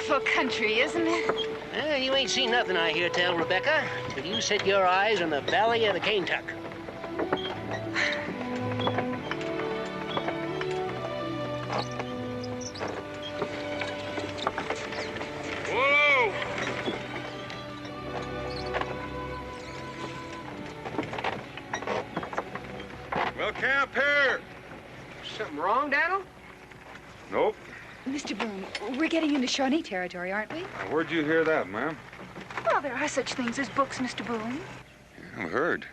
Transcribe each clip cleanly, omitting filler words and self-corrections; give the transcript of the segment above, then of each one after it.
awful country, isn't it? You ain't seen nothing, I hear tell, Rebecca, till you set your eyes on the valley of the Kaintuck. Whoa! Well, camp here. Something wrong, Daniel? Nope. Mr. Boone, we're getting into Shawnee territory, aren't we? Now, where'd you hear that, ma'am? Well, there are such things as books, Mr. Boone. I heard.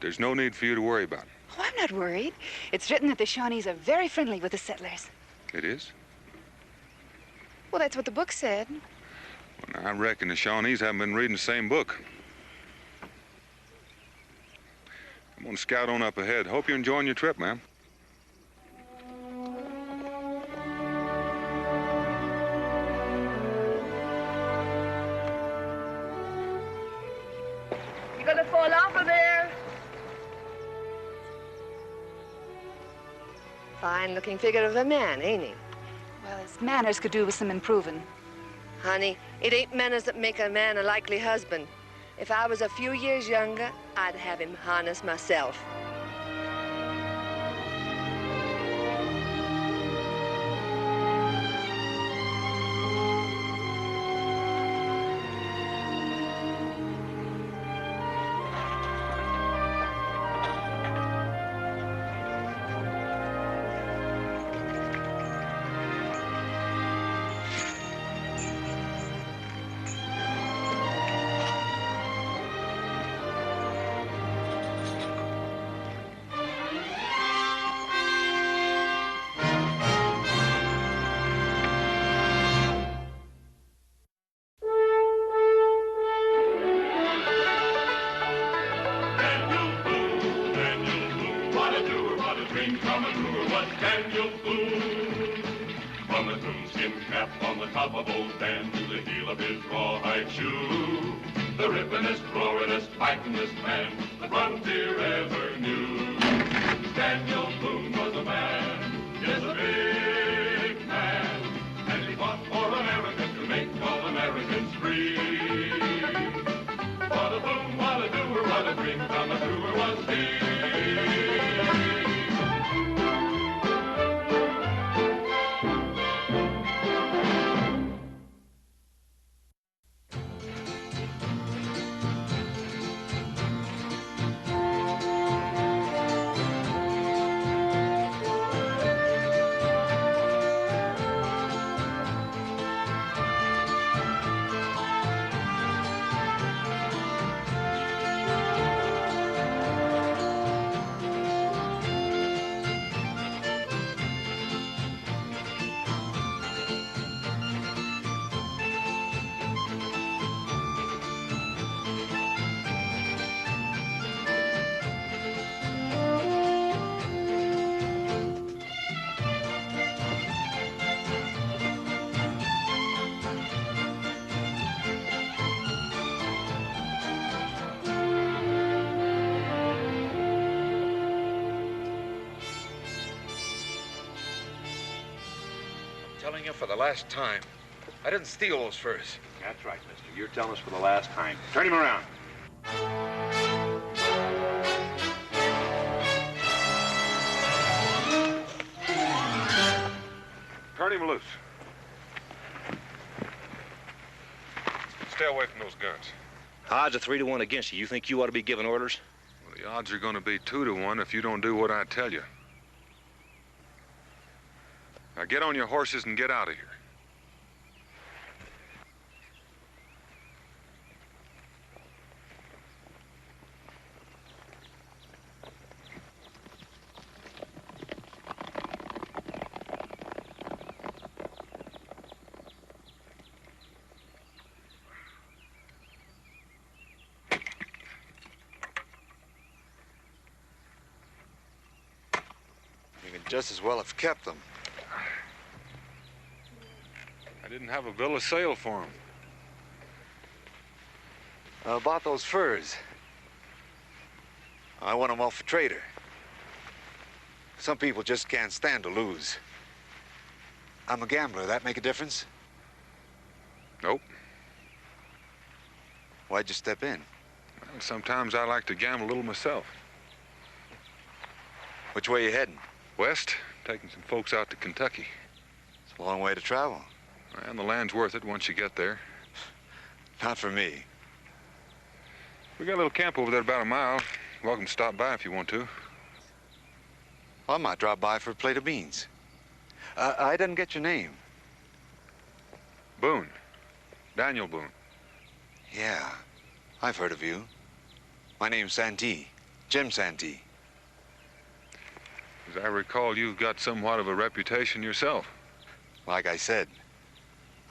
There's no need for you to worry about it. Oh, I'm not worried. It's written that the Shawnees are very friendly with the settlers. It is? Well, that's what the book said. Well, now, I reckon the Shawnees haven't been reading the same book. I'm gonna scout on up ahead. Hope you're enjoying your trip, ma'am. You gonna fall off of there? Fine-looking figure of a man, ain't he? Well, his manners could do with some improving. Honey, it ain't manners that make a man a likely husband. If I was a few years younger, I'd have him harness myself. Telling you for the last time. I didn't steal those furs. That's right, mister. You're telling us for the last time. Turn him around. Turn him loose. Stay away from those guns. Odds are 3-1 against you. You think you ought to be giving orders? Well, the odds are going to be 2-1 if you don't do what I tell you. Now get on your horses and get out of here. You could just as well have kept them. I didn't have a bill of sale for him. About those furs. I want them off a trader. Some people just can't stand to lose. I'm a gambler. That make a difference? Why'd you step in? Well, sometimes I like to gamble a little myself. Which way you heading? West, taking some folks out to Kentucky. It's a long way to travel. And the land's worth it once you get there. Not for me. We got a little camp over there about a mile. Welcome to stop by if you want to. Well, I might drop by for a plate of beans. I didn't get your name. Boone. Daniel Boone. Yeah, I've heard of you. My name's Santee. Jim Santee. As I recall, you've got somewhat of a reputation yourself. Like I said,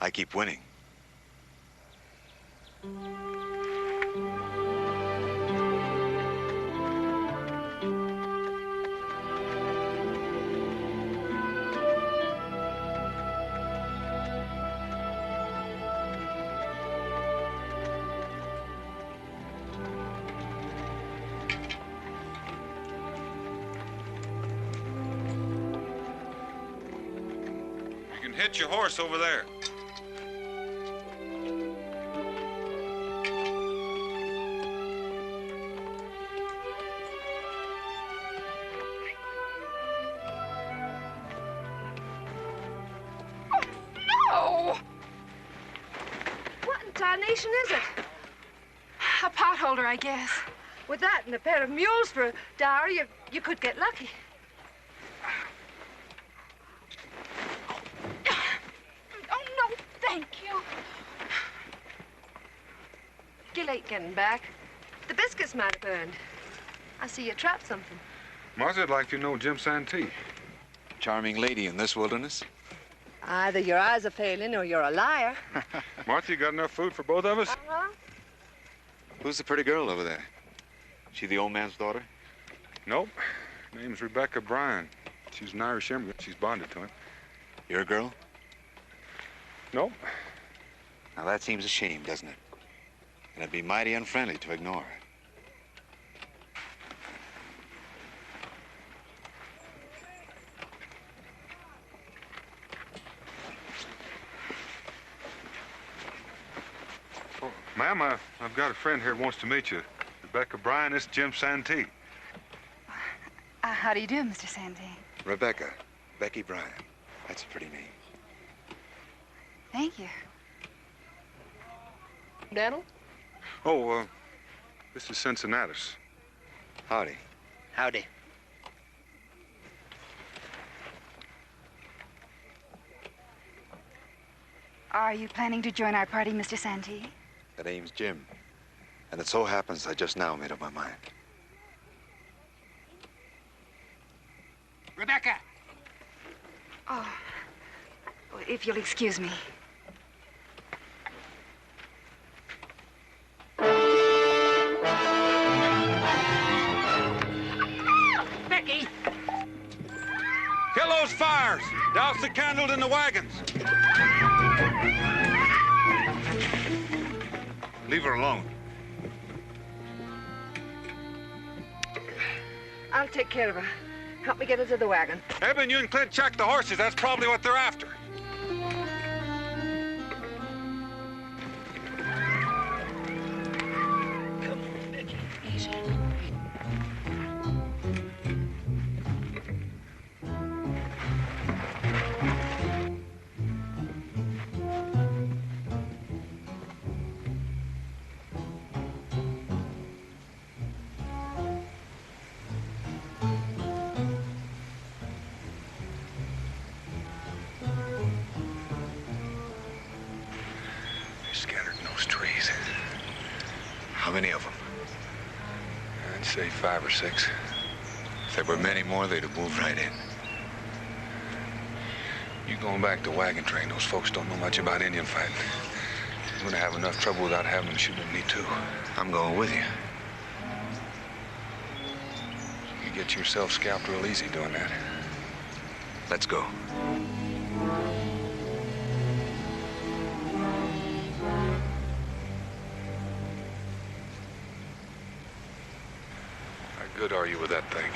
I keep winning. Hit your horse over there. Oh, no! What in tarnation is it? A potholder, I guess. With that and a pair of mules for a dowry, you could get lucky. Thank you. You're late getting back. The biscuits might have burned. I see you trapped something. Martha, I'd like to know Jim Santee. Charming lady in this wilderness. Either your eyes are failing or you're a liar. Martha, you got enough food for both of us? Uh-huh. Who's the pretty girl over there? She the old man's daughter? Nope. Name's Rebecca Bryan. She's an Irish immigrant. She's bonded to him. Your girl? Nope. Now that seems a shame, doesn't it? And it'd be mighty unfriendly to ignore it. Oh, ma'am, I've got a friend here who wants to meet you. Rebecca Bryan, this is Jim Santee. How do you do, Mr. Santee? Rebecca. Becky Bryan. That's a pretty name. Thank you. Daniel? Oh, this is Cincinnatus. Howdy. Howdy. Are you planning to join our party, Mr. Santee? The name's Jim. And it so happens I just now made up my mind. Rebecca! Oh, if you'll excuse me. Becky! Kill those fires! Douse the candles in the wagons! Leave her alone. I'll take care of her. Help me get her to the wagon. Eben, you and Clint check the horses. That's probably what they're after. Scattered in those trees. How many of them? I'd say 5 or 6. If there were many more, they'd have moved right in. You going back to wagon train. Those folks don't know much about Indian fighting. You're gonna have enough trouble without having them shoot at me, too. I'm going with you. You get yourself scalped real easy doing that. Let's go. How good are you with that thing?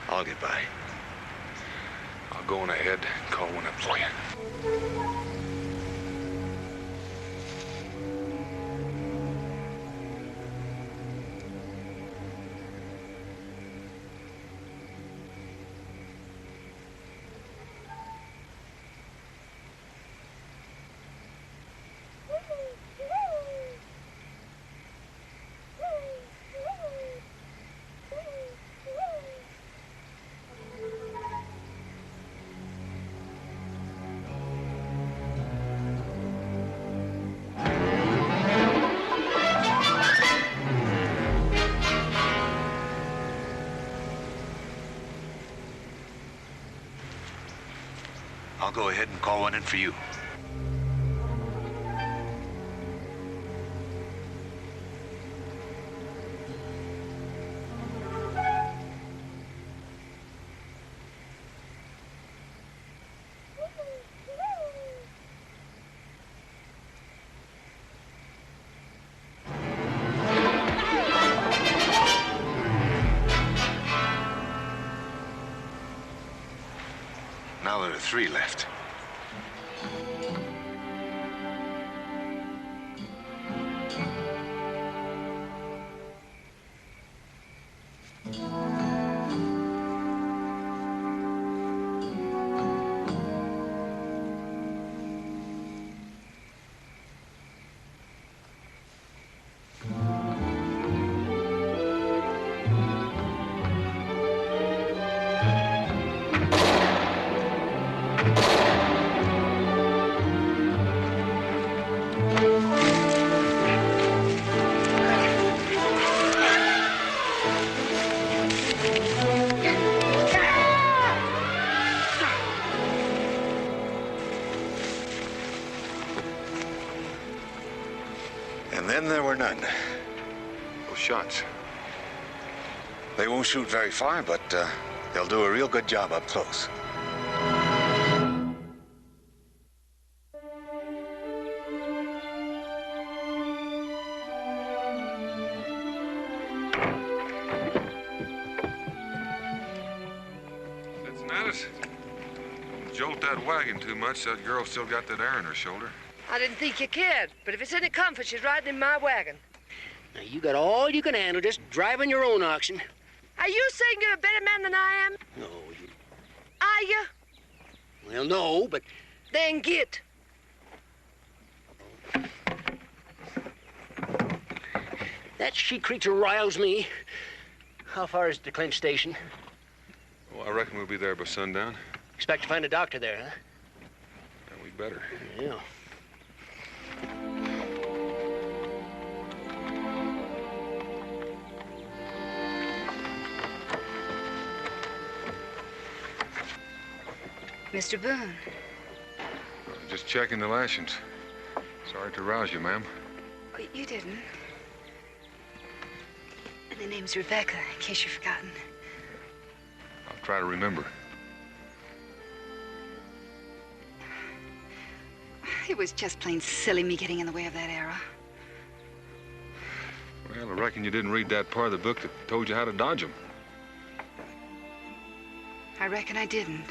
I'll get by. I'll go on ahead and call one up for you. I'll go ahead and call one in for you. Now there are 3 left. And then there were none. Those shots. They won't shoot very far, but they'll do a real good job up close. Cincinnatus, don't jolt that wagon too much. That girl still got that air in her shoulder. I didn't think you cared, but if it's any comfort, she's riding in my wagon. Now, you got all you can handle just driving your own oxen. Are you saying you're a better man than I am? No, you... Are you? Well, no, but... Then get. That she-creature riles me. How far is it to Clint Station? Oh, I reckon we'll be there by sundown. Expect to find a doctor there, huh? Yeah, we better. Yeah. Mr. Boone. Just checking the lashings. Sorry to rouse you, ma'am. Oh, you didn't. The name's Rebecca, in case you've forgotten. I'll try to remember. It was just plain silly me getting in the way of that arrow. Well, I reckon you didn't read that part of the book that told you how to dodge them. I reckon I didn't.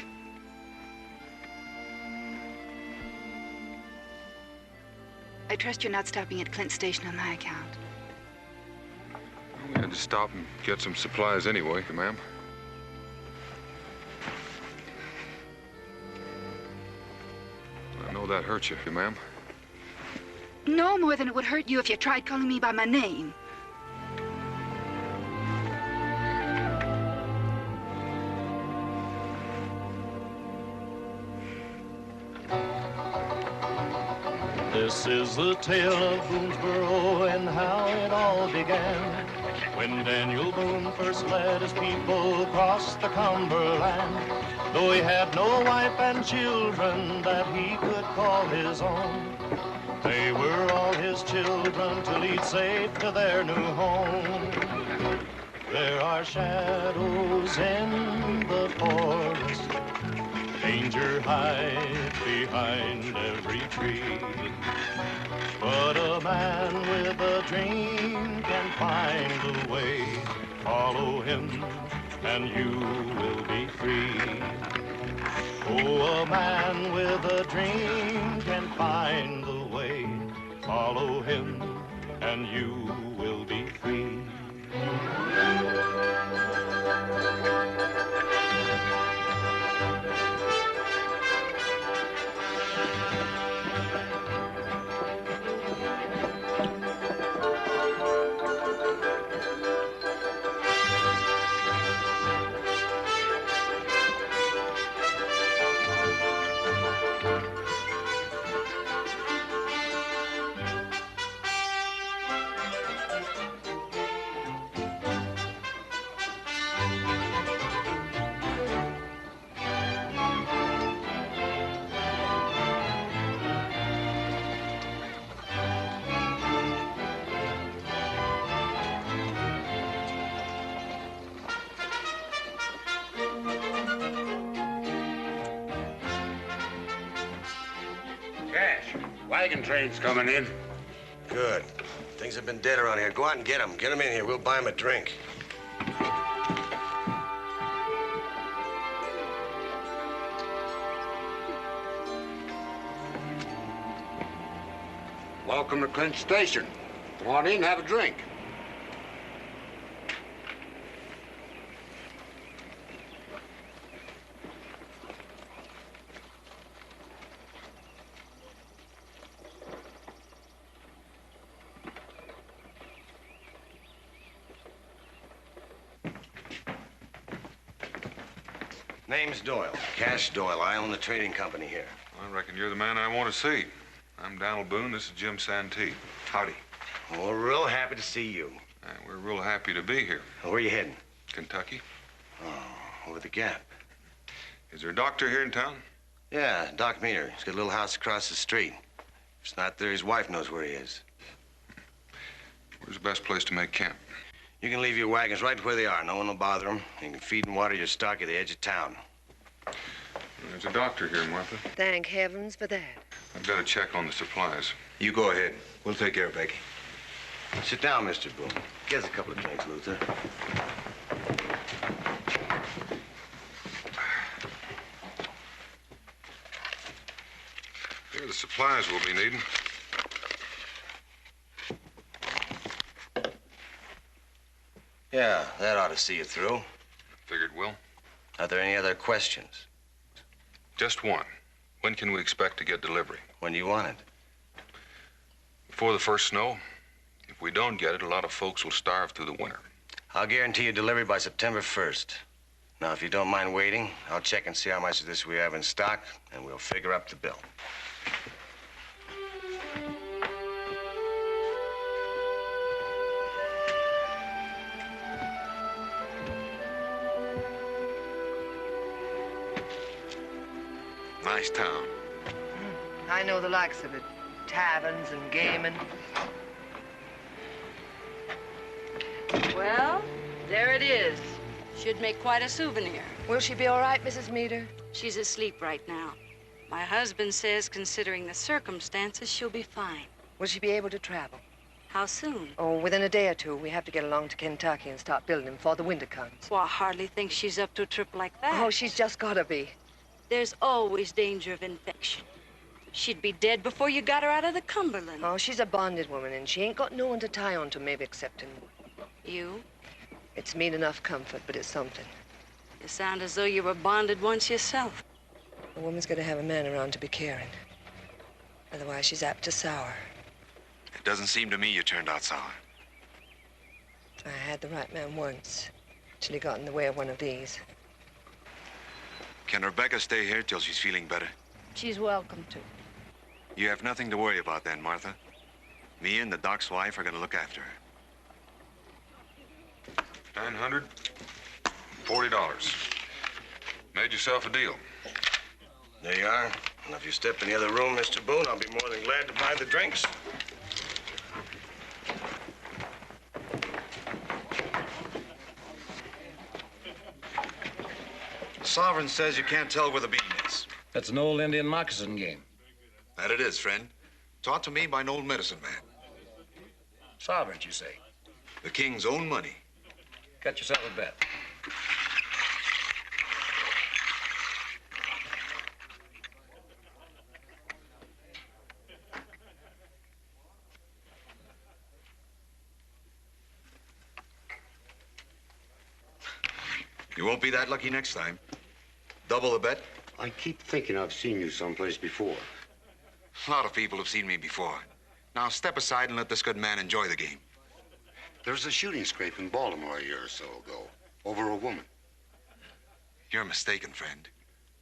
I trust you're not stopping at Clint Station on my account. We had to stop and get some supplies anyway, ma'am. I know that hurt you, ma'am. No more than it would hurt you if you tried calling me by my name. This is the tale of Boonesboro and how it all began. When Daniel Boone first led his people across the Cumberland, though he had no wife and children that he could call his own, they were all his children to lead safe to their new home. There are shadows in the forest, danger hides behind every tree. But a man with a dream can find a way. Follow him and you will be free. Oh, a man with a dream can find the way. Follow him and you will be free. wagon train's coming in. Good. Things have been dead around here. Go out and get them. Get them in here. We'll buy them a drink. Welcome to Clinch Station. Come on in, have a drink. Name's Doyle. Cash Doyle. I own the trading company here. I reckon you're the man I want to see. I'm Donald Boone. This is Jim Santee. Howdy. Well, we're real happy to see you. We're real happy to be here. Where are you heading? Kentucky. Oh, over the Gap. Is there a doctor here in town? Yeah, Doc Meter. He's got a little house across the street. If it's not there, his wife knows where he is. Where's the best place to make camp? You can leave your wagons right where they are. No one will bother them. You can feed and water your stock at the edge of town. There's a doctor here, Martha. Thank heavens for that. I've got to check on the supplies. You go ahead. We'll take care of Becky. Sit down, Mr. Boone. Get us a couple of drinks, Luther. Here are the supplies we'll be needing. Yeah, that ought to see you through. Figured will. Are there any other questions? Just one. When can we expect to get delivery? When do you want it? Before the first snow. If we don't get it, a lot of folks will starve through the winter. I'll guarantee you delivery by September 1st. Now, if you don't mind waiting, I'll check and see how much of this we have in stock, and we'll figure up the bill. Nice town. I know the likes of it. Taverns and gaming. Well, there it is. Should make quite a souvenir. Will she be all right, Mrs. Meter? She's asleep right now. My husband says, considering the circumstances, she'll be fine. Will she be able to travel? How soon? Oh, within a day or two. We have to get along to Kentucky and start building before the winter comes. Well, I hardly think she's up to a trip like that. Oh, she's just gotta be. There's always danger of infection. She'd be dead before you got her out of the Cumberland. Oh, she's a bonded woman, and she ain't got no one to tie on to, maybe excepting you. It's mean enough comfort, but it's something. You sound as though you were bonded once yourself. A woman's got to have a man around to be caring. Otherwise, she's apt to sour. It doesn't seem to me you turned out sour. I had the right man once, till he got in the way of one of these. Can Rebecca stay here till she's feeling better? She's welcome to. You have nothing to worry about then, Martha. Me and the doc's wife are going to look after her. $940. Made yourself a deal. There you are. And if you step in the other room, Mr. Boone, I'll be more than glad to buy the drinks. Sovereign says you can't tell where the bean is. That's an old Indian moccasin game. That it is, friend. Taught to me by an old medicine man. Sovereign, you say? The king's own money. Cut yourself a bet. You won't be that lucky next time. Double the bet. I keep thinking I've seen you someplace before. A lot of people have seen me before. Now step aside and let this good man enjoy the game. There was a shooting scrape in Baltimore a year or so ago over a woman. You're mistaken, friend.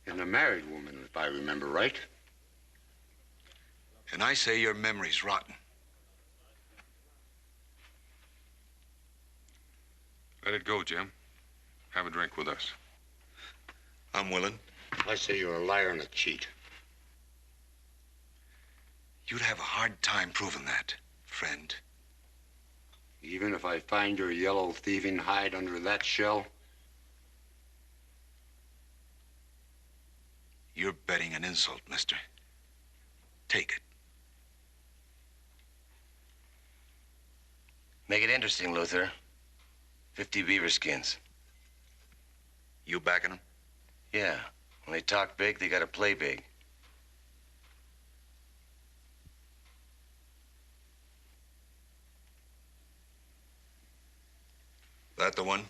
And a married woman, if I remember right. And I say your memory's rotten. Let it go, Jim. Have a drink with us. I'm willing. I say you're a liar and a cheat. You'd have a hard time proving that, friend. Even if I find your yellow thieving hide under that shell? You're betting an insult, mister. Take it. Make it interesting, Luther. 50 beaver skins. You backing them? Yeah. When they talk big, they gotta play big. That the one?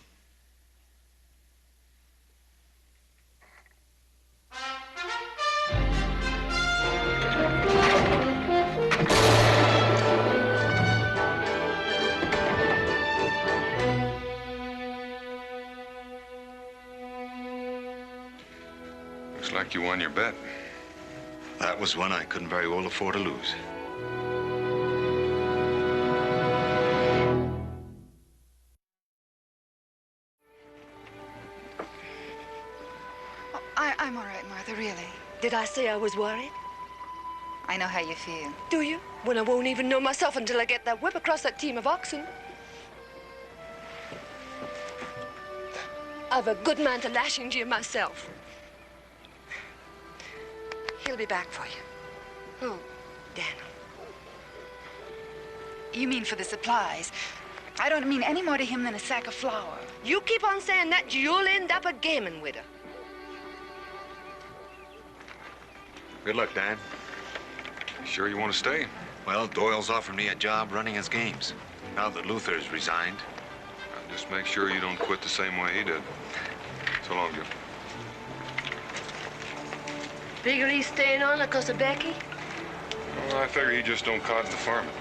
Looks like you won your bet. That was one I couldn't very well afford to lose. I'm all right, Martha, really. Did I say I was worried? I know how you feel. Do you? When I won't even know myself until I get that whip across that team of oxen. I've a good man to lash into you myself. He'll be back for you. Who? Daniel. You mean for the supplies? I don't mean any more to him than a sack of flour. You keep on saying that, you'll end up a gaming with her. Good luck, Dan. Sure you want to stay? Well, Doyle's offered me a job running his games. Now that Luther's resigned. Now, just make sure you don't quit the same way he did. So long, Jim. Figure he's staying on because of Becky? Well, I figure he just don't cotton the farming.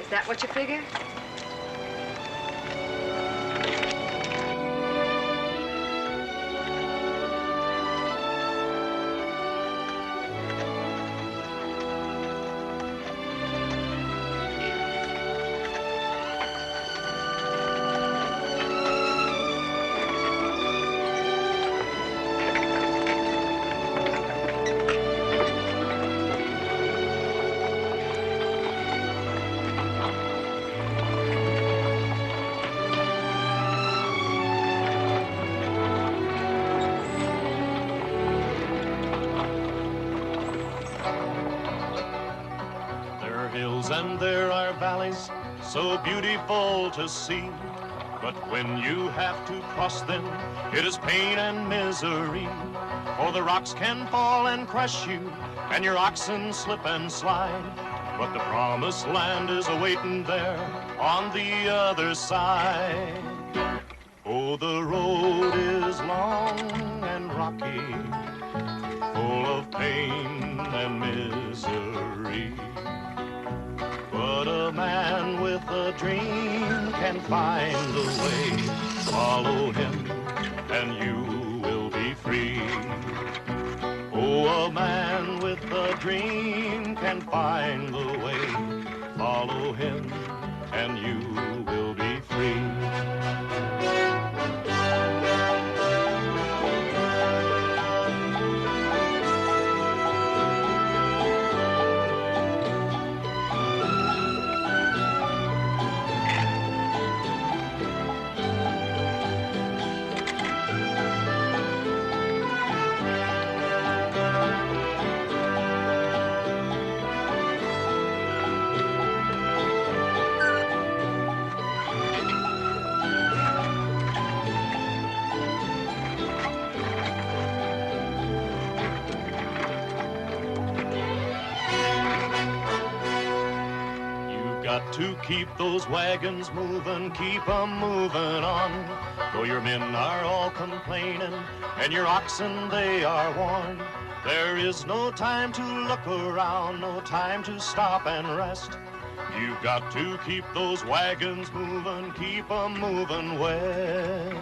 Is that what you figure? And there are valleys so beautiful to see, but when you have to cross them, it is pain and misery. For the rocks can fall and crush you, and your oxen slip and slide. But the promised land is awaiting there on the other side. Oh, the road is long and rocky, full of pain and misery. But a man with a dream can find the way. Follow him and you will be free. Oh, a man with a dream can find the way. Follow him and you will be free. To keep those wagons moving, keep 'em moving on. Though your men are all complaining and your oxen they are worn, there is no time to look around, no time to stop and rest. You've got to keep those wagons moving, keep 'em moving west.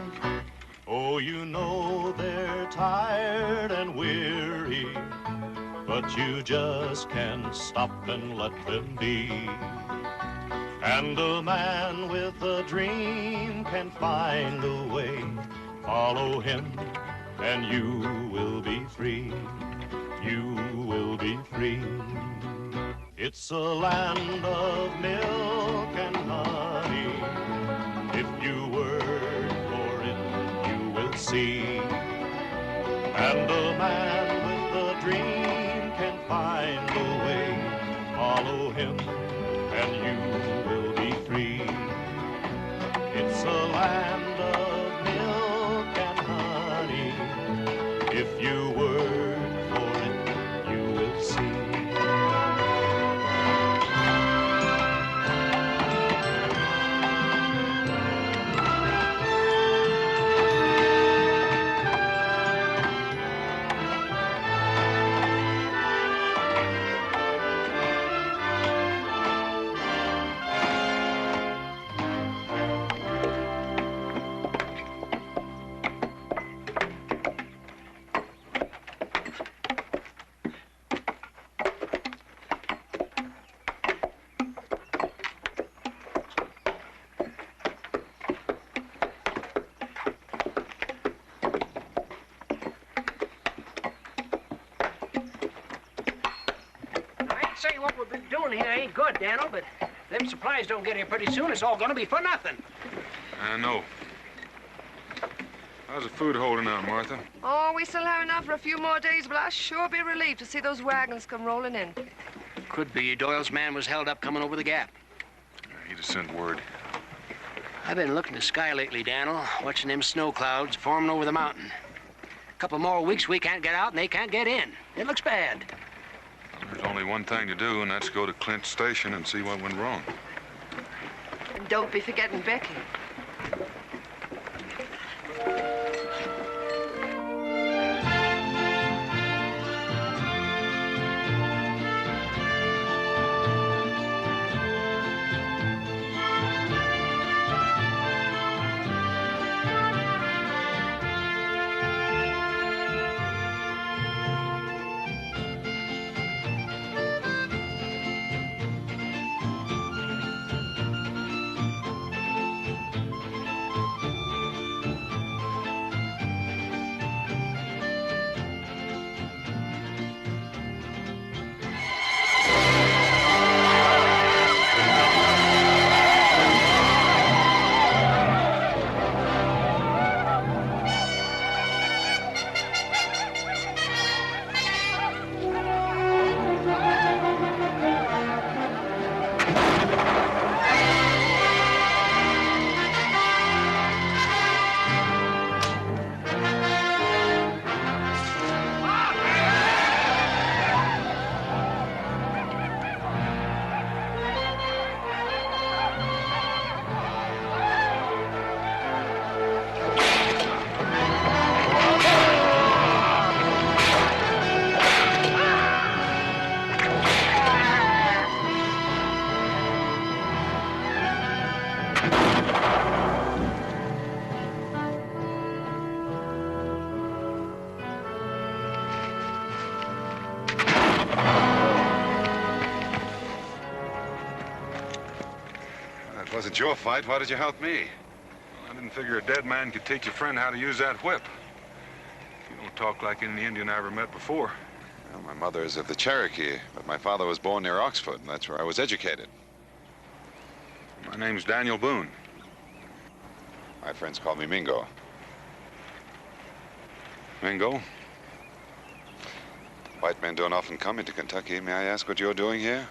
Oh, you know they're tired and weary, but you just can't stop and let them be. And a man with a dream can find a way. Follow him and you will be free. You will be free. It's a land of milk and honey. If you work for it, you will see. And a man with a dream can find a way. Follow him and you will be free. If you work for it, you will see. Say what we've been doing here ain't good, Daniel, but if them supplies don't get here pretty soon, it's all gonna be for nothing. I know. How's the food holding out, Martha? Oh, we still have enough for a few more days, but I'll sure be relieved to see those wagons come rolling in. Could be Doyle's man was held up coming over the gap. He'd have sent word. I've been looking at the sky lately, Daniel, watching them snow clouds forming over the mountain. A couple more weeks we can't get out and they can't get in. It looks bad. There's only one thing to do, and that's go to Clint's station and see what went wrong. And don't be forgetting Becky. That wasn't your fight. Why did you help me? Well, I didn't figure a dead man could teach a friend how to use that whip. You don't talk like any Indian I ever met before. Well, my mother is of the Cherokee, but my father was born near Oxford, and that's where I was educated. My name's Daniel Boone. My friends call me Mingo. Mingo? White men don't often come into Kentucky. May I ask what you're doing here?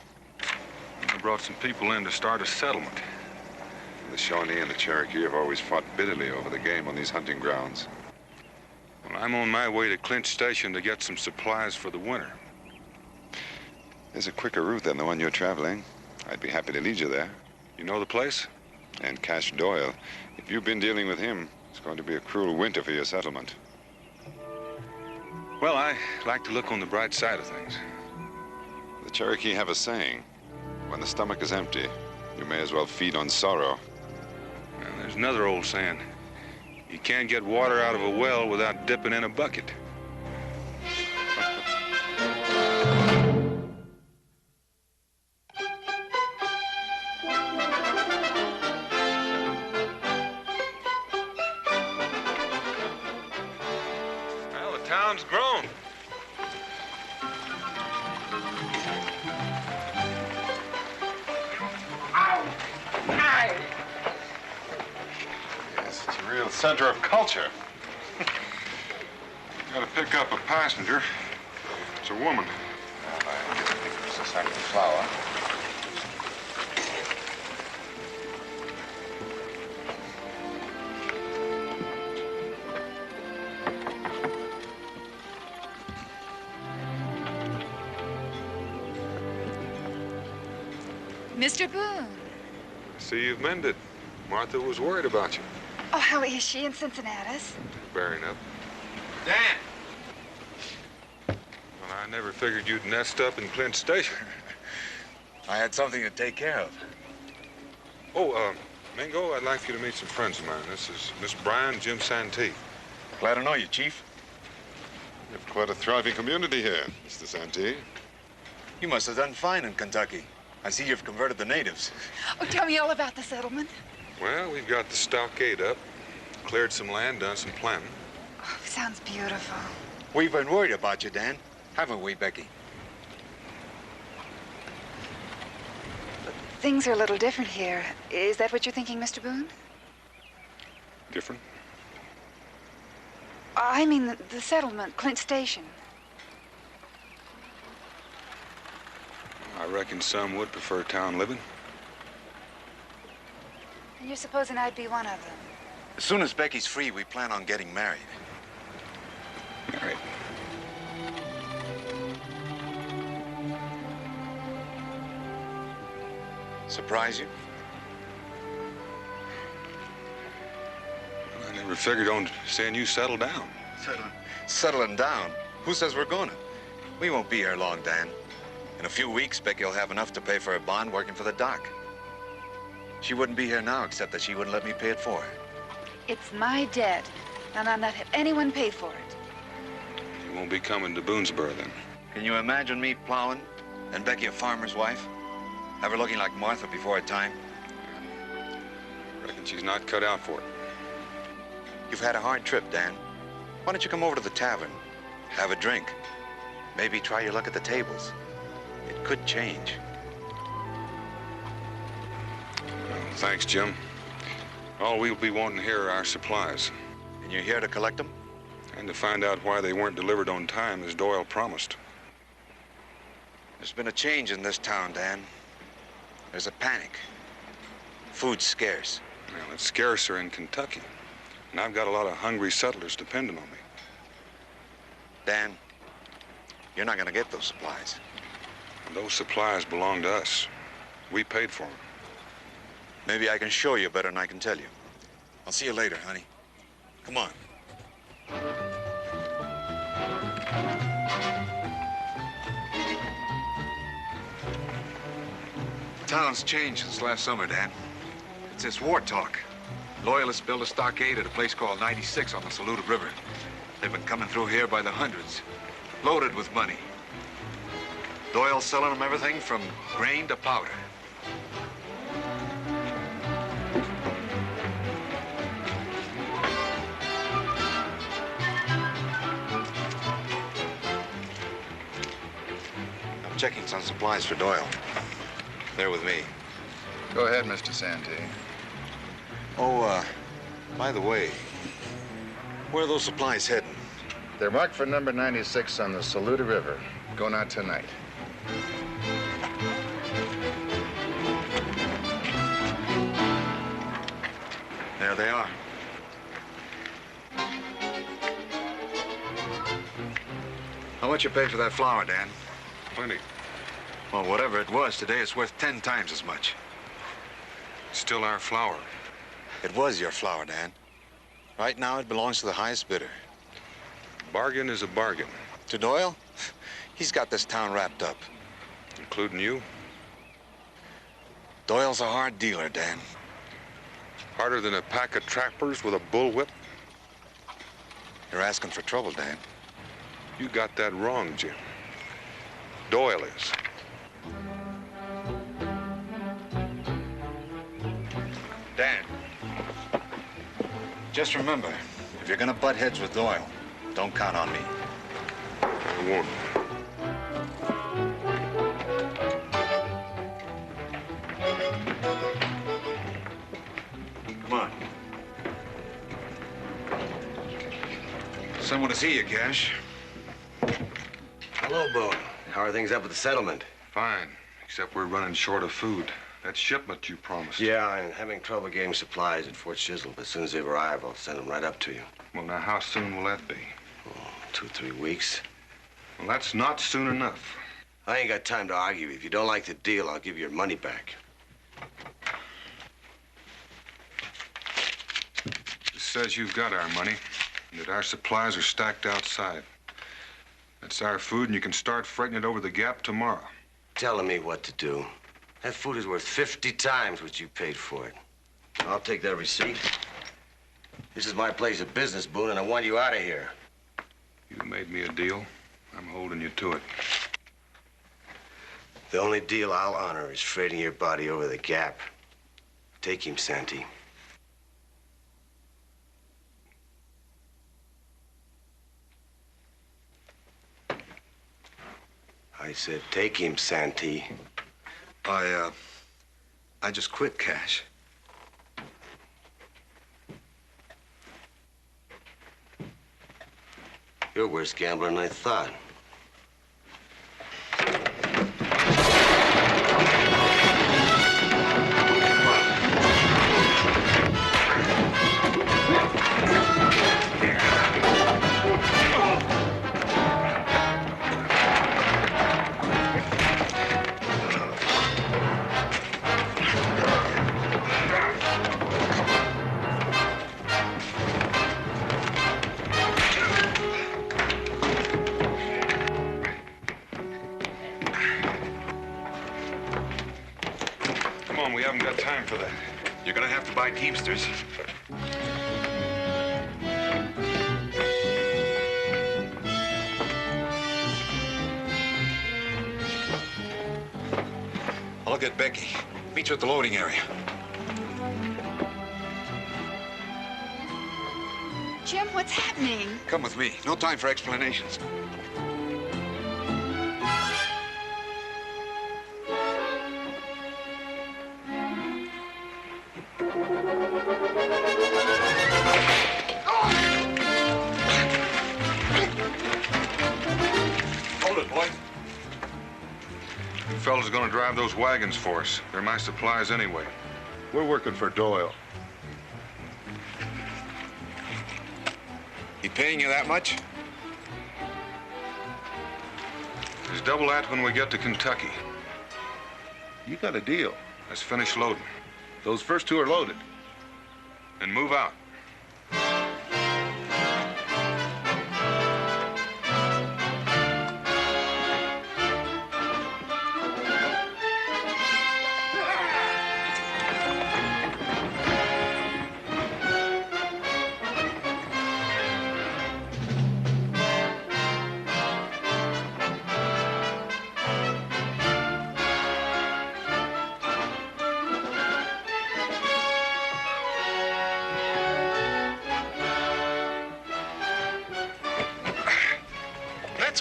I brought some people in to start a settlement. The Shawnee and the Cherokee have always fought bitterly over the game on these hunting grounds. Well, I'm on my way to Clint's station to get some supplies for the winter. There's a quicker route than the one you're traveling. I'd be happy to lead you there. You know the place? And Cash Doyle. If you've been dealing with him, it's going to be a cruel winter for your settlement. Well, I like to look on the bright side of things. The Cherokee have a saying. When the stomach is empty, you may as well feed on sorrow. And there's another old saying. You can't get water out of a well without dipping in a bucket. Well, the town's grown. Yes, it's a real center of culture. Got to pick up a passenger. It's a woman. Well, I think it was a sack of flour. Mr. Boone. See, you've mended. Martha was worried about you. Oh, how is she in Cincinnati? Bearing up. Dan! Well, I never figured you'd nest up in Clint Station. I had something to take care of. Oh, Mingo, I'd like you to meet some friends of mine. This is Miss Bryan, Jim Santee. Glad to know you, Chief. You have quite a thriving community here, Mr. Santee. You must have done fine in Kentucky. I see you've converted the natives. Oh, tell me all about the settlement. Well, we've got the stockade up, cleared some land, done some planting. Oh, sounds beautiful. We've been worried about you, Dan. Haven't we, Becky? Things are a little different here. Is that what you're thinking, Mr. Boone? Different? I mean the settlement, Clint Station. I reckon some would prefer town living. And you're supposing I'd be one of them? As soon as Becky's free, we plan on getting married. Married? Surprise you? I never figured on seeing you settle down. Settling down? Who says we're gonna? We won't be here long, Dan. In a few weeks, Becky will have enough to pay for her bond working for the dock. She wouldn't be here now, except that she wouldn't let me pay it for her. It's my debt, and I'll not have anyone pay for it. You won't be coming to Boonesboro then. Can you imagine me plowing and Becky a farmer's wife? Ever looking like Martha before her time? Reckon she's not cut out for it. You've had a hard trip, Dan. Why don't you come over to the tavern, have a drink, maybe try your luck at the tables? It could change. Well, thanks, Jim. All we'll be wanting here are our supplies. And you're here to collect them? And to find out why they weren't delivered on time as Doyle promised. There's been a change in this town, Dan. There's a panic. Food's scarce. Well, it's scarcer in Kentucky. And I've got a lot of hungry settlers depending on me. Dan, you're not gonna get those supplies. And those supplies belong to us. We paid for them. Maybe I can show you better than I can tell you. I'll see you later, honey. Come on. The town's changed since last summer, Dan. It's this war talk. Loyalists built a stockade at a place called 96 on the Saluda River. They've been coming through here by the hundreds, loaded with money. Doyle's selling them everything from grain to powder. I'm checking some supplies for Doyle. They're with me. Go ahead, Mr. Santee. Oh, by the way, where are those supplies heading? They're marked for number 96 on the Saluda River. Going out tonight. There they are. How much you paid for that flour, Dan? Plenty. Well, whatever it was, today it's worth 10 times as much. It's still our flour. It was your flour, Dan. Right now, it belongs to the highest bidder. Bargain is a bargain. To Doyle? He's got this town wrapped up. Including you? Doyle's a hard dealer, Dan. Harder than a pack of trappers with a bullwhip? You're asking for trouble, Dan. You got that wrong, Jim. Doyle is. Dan, just remember, if you're gonna butt heads with Doyle, don't count on me. I won't. Come on. Someone to see you, Cash. Hello, Boone. How are things up at the settlement? Fine, except we're running short of food. That shipment you promised. Yeah, I'm having trouble getting supplies at Fort Chisholm. As soon as they've arrived, I'll send them right up to you. Well, now, how soon will that be? Oh, 2-3 weeks. Well, that's not soon enough. I ain't got time to argue. If you don't like the deal, I'll give you your money back. This says you've got our money and that our supplies are stacked outside. That's our food, and you can start freighting it over the gap tomorrow. Telling me what to do. That food is worth 50 times what you paid for it. I'll take that receipt. This is my place of business, Boone, and I want you out of here. You made me a deal. I'm holding you to it. The only deal I'll honor is freighting your body over the gap. Take him, Santee. I said, take him, Santee. I just quit, Cash. You're a worse gambler than I thought. We haven't got time for that. You're gonna have to buy Teamsters. I'll get Becky. Meet you at the loading area. Jim, what's happening? Come with me. No time for explanations. Fellas are gonna drive those wagons for us. They're my supplies anyway. We're working for Doyle. He paying you that much? There's double that when we get to Kentucky. You got a deal. Let's finish loading. Those first two are loaded. And move out.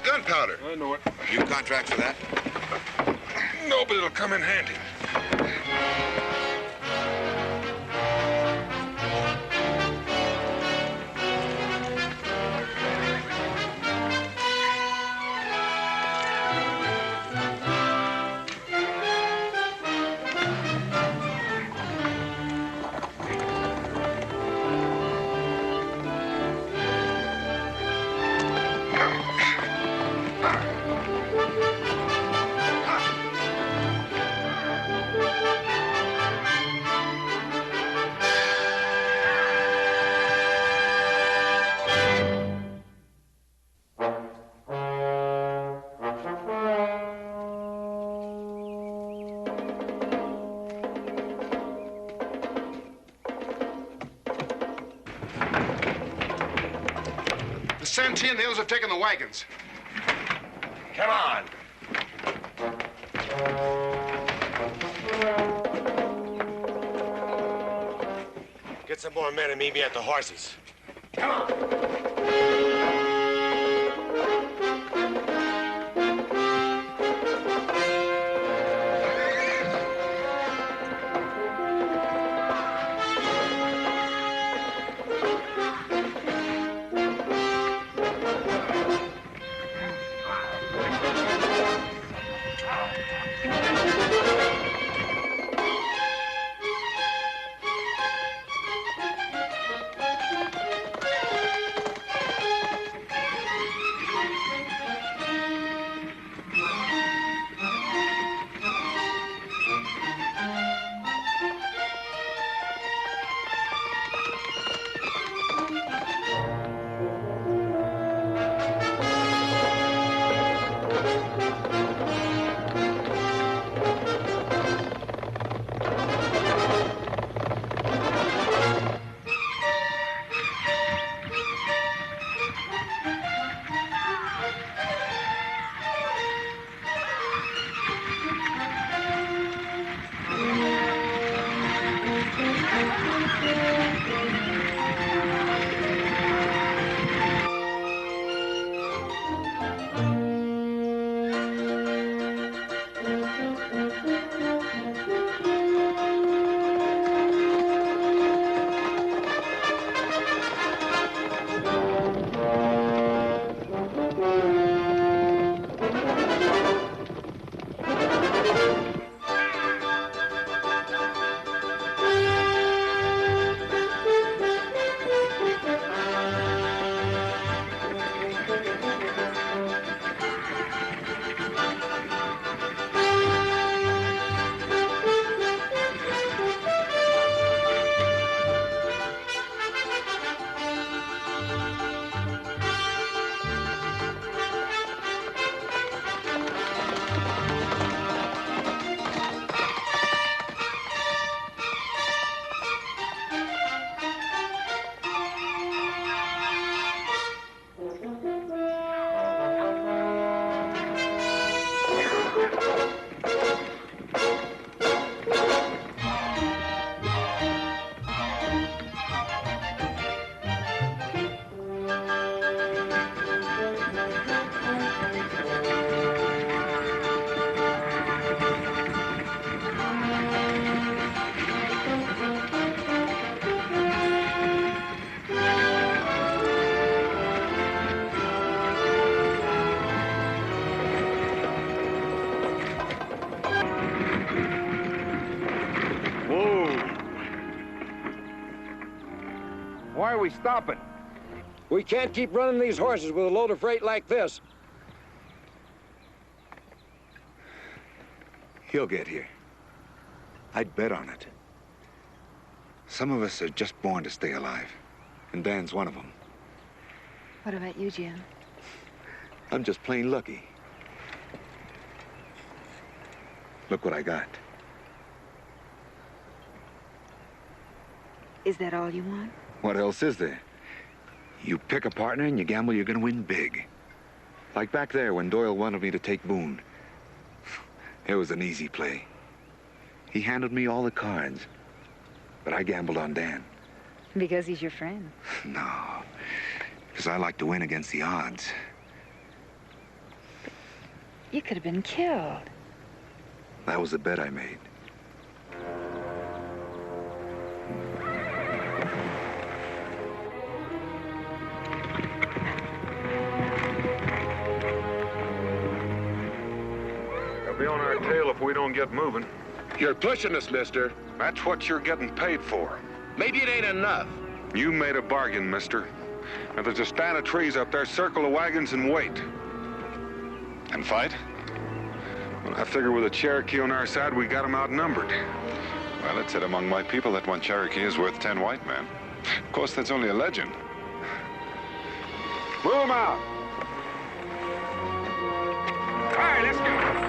Gunpowder. I know it. You contract for that? No, but it'll come in handy. Santee and the others have taken the wagons. Come on. Get some more men and meet me at the horses. Come on. Why are we stopping? We can't keep running these horses with a load of freight like this. He'll get here. I'd bet on it. Some of us are just born to stay alive, and Dan's one of them. What about you, Jim? I'm just plain lucky. Look what I got. Is that all you want? What else is there? You pick a partner and you gamble you're gonna win big. Like back there when Doyle wanted me to take Boone. It was an easy play. He handed me all the cards, but I gambled on Dan. Because he's your friend. No, because I like to win against the odds. You could have been killed. That was the bet I made. They'll be on our tail if we don't get moving. You're pushing us, mister. That's what you're getting paid for. Maybe it ain't enough. You made a bargain, mister. Now, there's a stand of trees up there. Circle the wagons and wait. And fight? Well, I figure with a Cherokee on our side, we got them outnumbered. Well, it said among my people that one Cherokee is worth 10 white men. Of course, that's only a legend. Move them out! All right, let's go.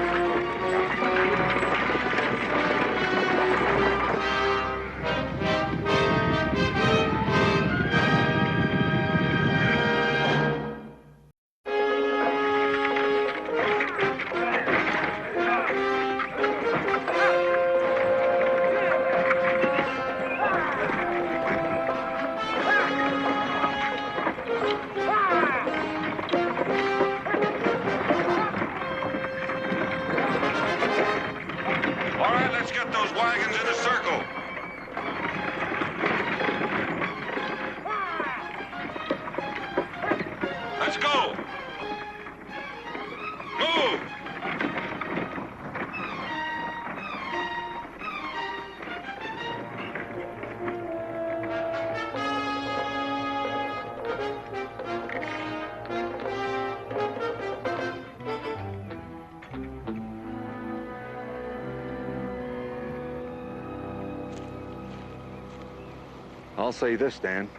I'll say this, Dan.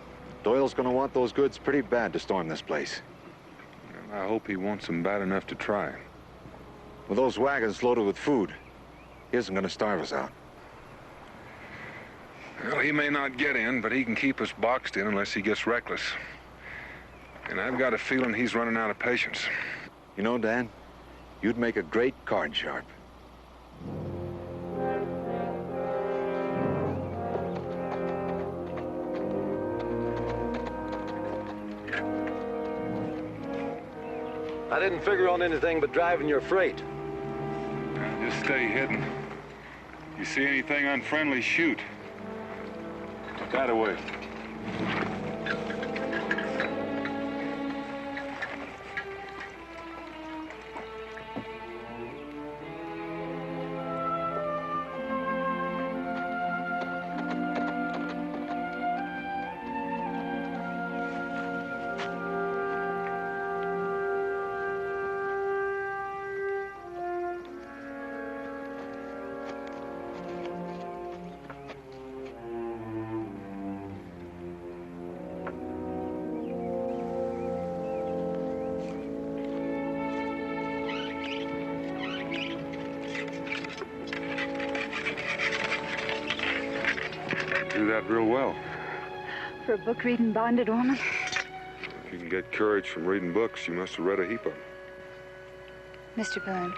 Doyle's gonna want those goods pretty bad to storm this place. I hope he wants them bad enough to try. With those wagons loaded with food, he isn't gonna starve us out. Well, he may not get in, but he can keep us boxed in unless he gets reckless. And I've got a feeling he's running out of patience. You know, Dan, you'd make a great card sharp. I didn't figure on anything but driving your freight. Just stay hidden. You see anything unfriendly, shoot. That away. Do that real well. For a book-reading bonded woman? If you can get courage from reading books, you must have read a heap of them. Mr. Boone,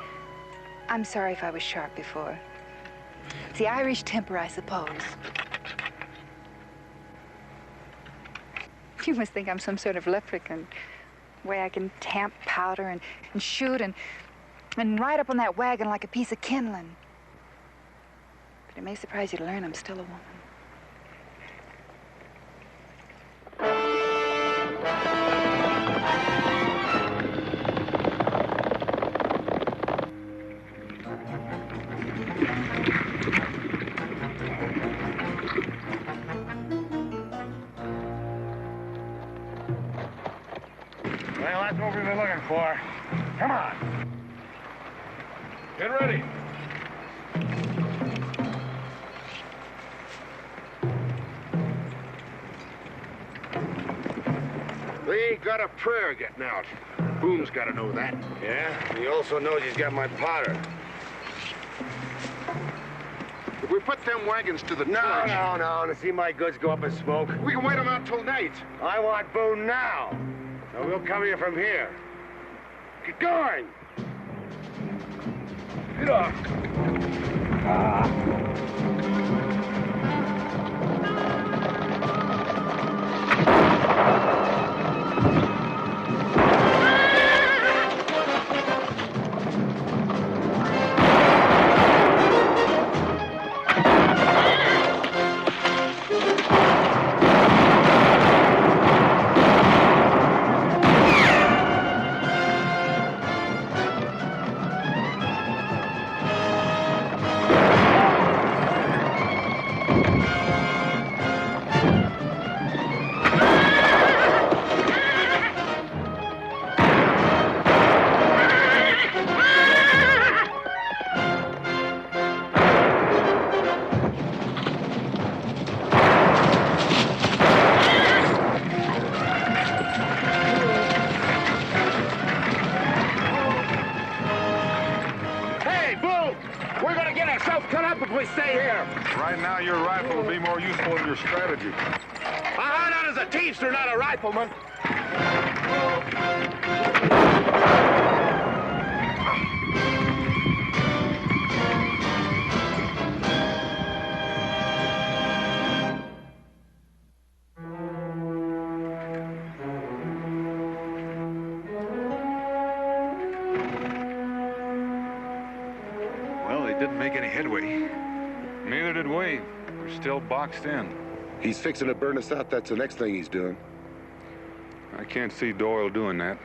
I'm sorry if I was sharp before. It's the Irish temper, I suppose. You must think I'm some sort of leprechaun. Way I can tamp powder and shoot and ride up on that wagon like a piece of kindling. But it may surprise you to learn I'm still a woman. for. Come on. Get ready. They got a prayer getting out. Boone's got to know that. Yeah? He also knows he's got my powder. If we put them wagons to the No, torch... no. To see my goods go up in smoke. We can wait them out till night. I want Boone now. So we'll come here from here. Get going! Get off. Right now, your rifle will be more useful in your strategy. I hired out as a teamster, not a rifleman. Well, they didn't make any headway. Neither did we. We're still boxed in. He's fixing to burn us out. That's the next thing he's doing. I can't see Doyle doing that.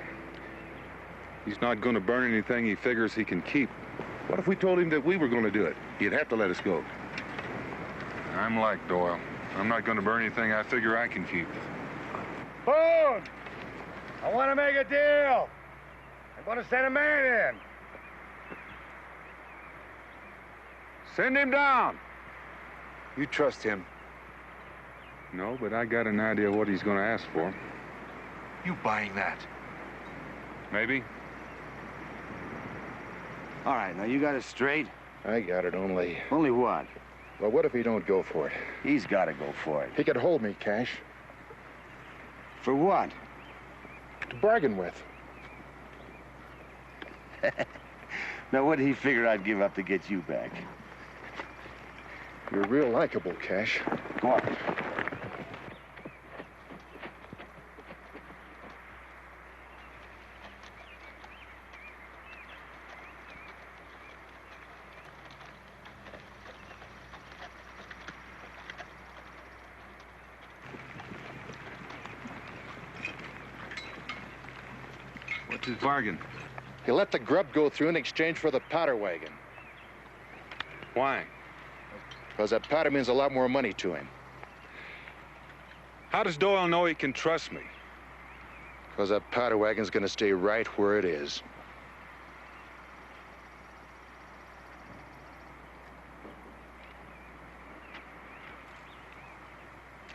He's not going to burn anything he figures he can keep. What if we told him that we were going to do it? He'd have to let us go. I'm like Doyle. I'm not going to burn anything I figure I can keep. Boone! I want to make a deal. I'm going to send a man in. Send him down. You trust him? No, but I got an idea what he's going to ask for. You buying that? Maybe. All right, now you got it straight? I got it, only... Only what? Well, what if he don't go for it? He's got to go for it. He could hold me, Cash. For what? To bargain with. Now, what did he figure I'd give up to get you back? You're real likable, Cash. Go on. What's his bargain? He let the grub go through in exchange for the powder wagon. Why? Because that powder means a lot more money to him. How does Doyle know he can trust me? Because that powder wagon's gonna stay right where it is.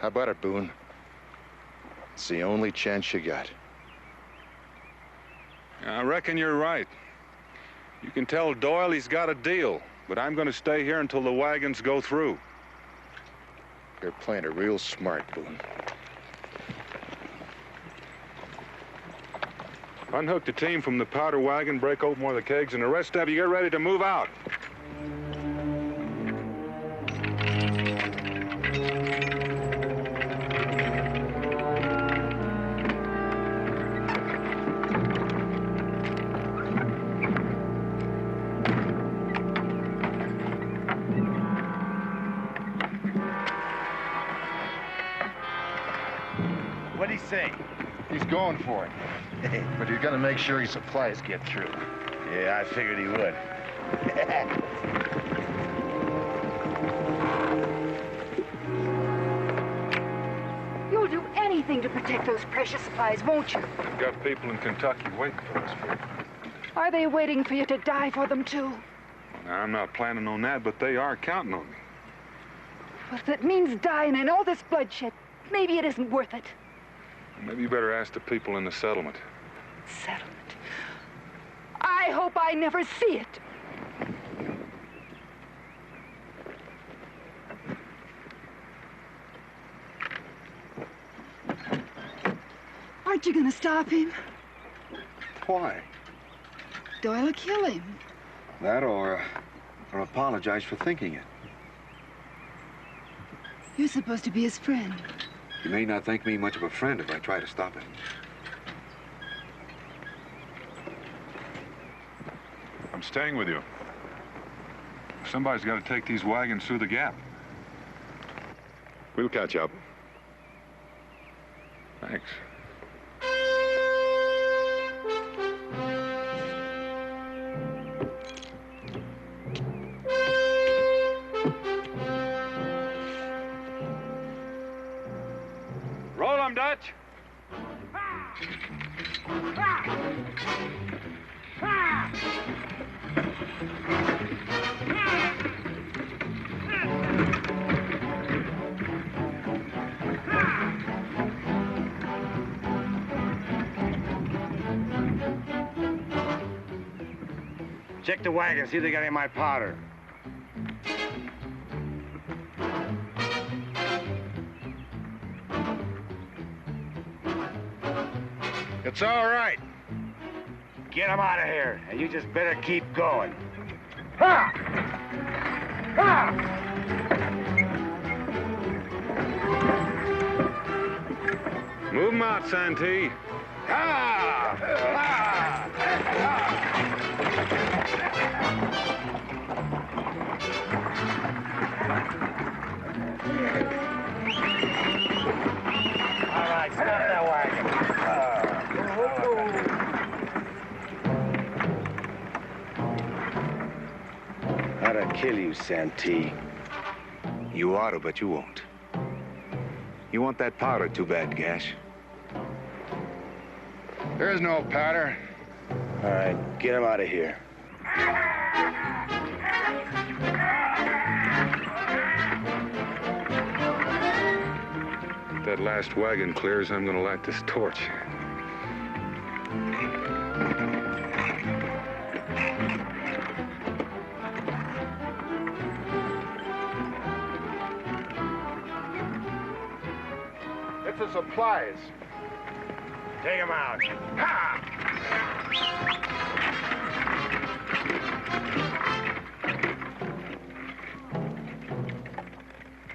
How about it, Boone? It's the only chance you got. I reckon you're right. You can tell Doyle he's got a deal, but I'm going to stay here until the wagons go through. You're playing it real smart, Boone. Unhook the team from the powder wagon, break open one of the kegs, and the rest of you get ready to move out. What'd he say? He's going for it. But he's gonna make sure his supplies get through. Yeah, I figured he would. You'll do anything to protect those precious supplies, won't you? We've got people in Kentucky waiting for us, Phil. Are they waiting for you to die for them, too? Now, I'm not planning on that, but they are counting on me. Well, if it means dying and all this bloodshed, maybe it isn't worth it. Maybe you better ask the people in the settlement. Settlement? I hope I never see it. Aren't you gonna stop him? Why? Doyle'll kill him. That or apologize for thinking it. You're supposed to be his friend. You may not think me much of a friend if I try to stop it. I'm staying with you. Somebody's got to take these wagons through the gap. We'll catch up. Thanks. Roll 'em, Dutch. Check the wagon, see if they got any of my powder. It's all right. Get them out of here, and you just better keep going. Ha! Ha! Move them out, Santee. Ha! Ha! All right, stop that wagon. How'd I kill you, Santee? You ought to, but you won't. You want that powder too bad, Gash. There is no powder. All right, get him out of here. If that last wagon clears, I'm gonna light this torch. It's the supplies. Take him out. Ha!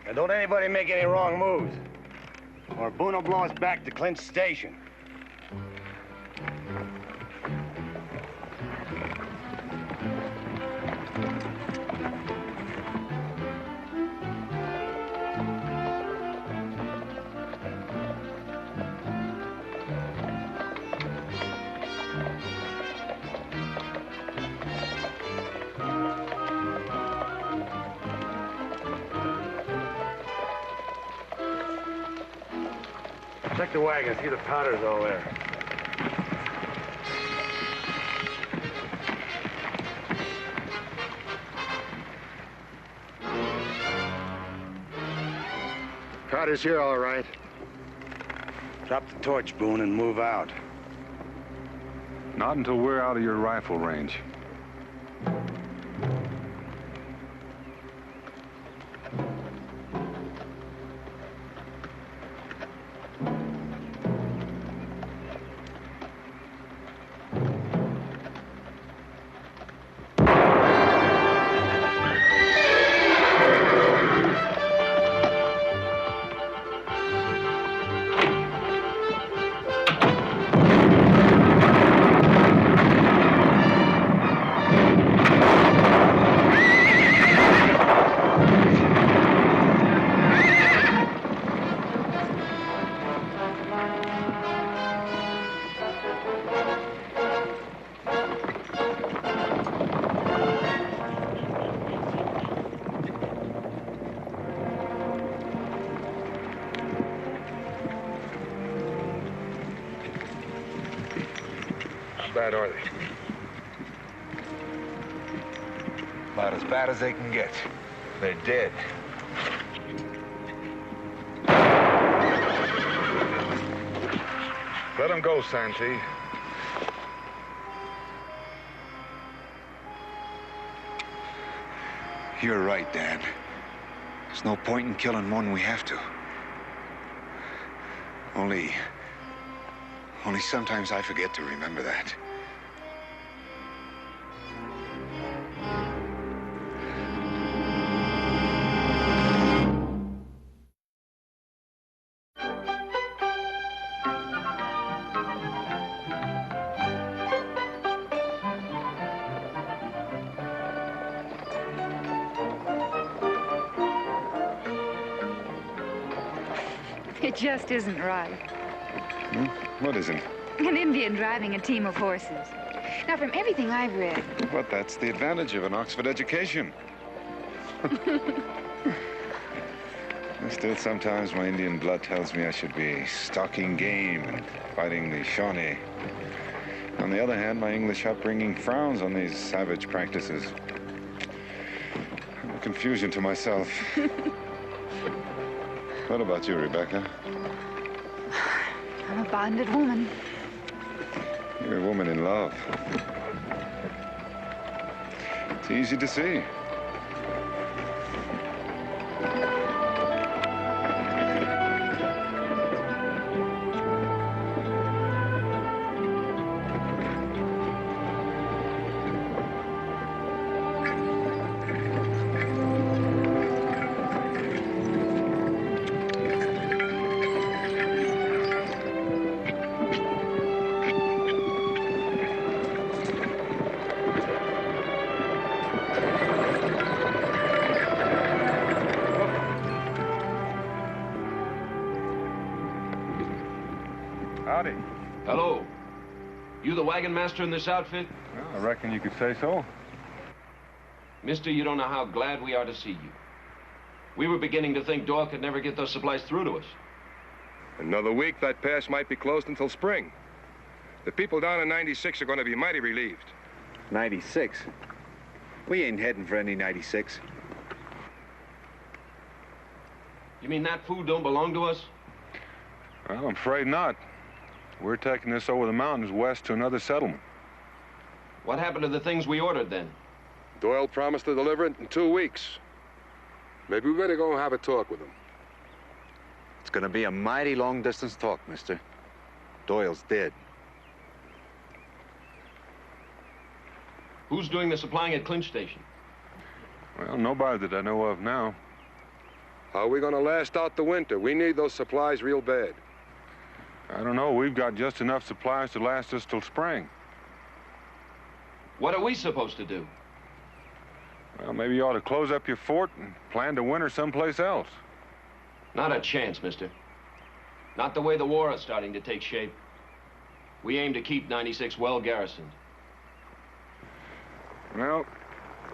And don't anybody make any wrong moves, or Boone will blow us back to Clint's station. Check the wagon, see the powder's all there. Powder's here, all right. Drop the torch, Boone, and move out. Not until we're out of your rifle range. bad are they? About as bad as they can get. They're dead. Let them go, Santee. You're right, Dan. There's no point in killing more than we have to. Only sometimes I forget to remember that. It just isn't right. What isn't? An Indian driving a team of horses. Now, from everything I've read... But that's the advantage of an Oxford education. Still, sometimes my Indian blood tells me I should be stalking game and fighting the Shawnee. On the other hand, my English upbringing frowns on these savage practices. I'm a confusion to myself. What about you, Rebecca? I'm a bonded woman. You're a woman in love. It's easy to see. Howdy. Hello. You the wagon master in this outfit? Well, I reckon you could say so. Mister, you don't know how glad we are to see you. We were beginning to think Doyle could never get those supplies through to us. Another week, that pass might be closed until spring. The people down in 96 are going to be mighty relieved. 96? We ain't heading for any 96. You mean that food don't belong to us? Well, I'm afraid not. We're taking this over the mountains west to another settlement. What happened to the things we ordered then? Doyle promised to deliver it in 2 weeks. Maybe we better go and have a talk with him. It's gonna be a mighty long-distance talk, mister. Doyle's dead. Who's doing the supplying at Clinch Station? Well, nobody that I know of now. How are we going to last out the winter? We need those supplies real bad. I don't know. We've got just enough supplies to last us till spring. What are we supposed to do? Well, maybe you ought to close up your fort and plan to winter someplace else. Not a chance, mister. Not the way the war is starting to take shape. We aim to keep 96 well garrisoned. Well,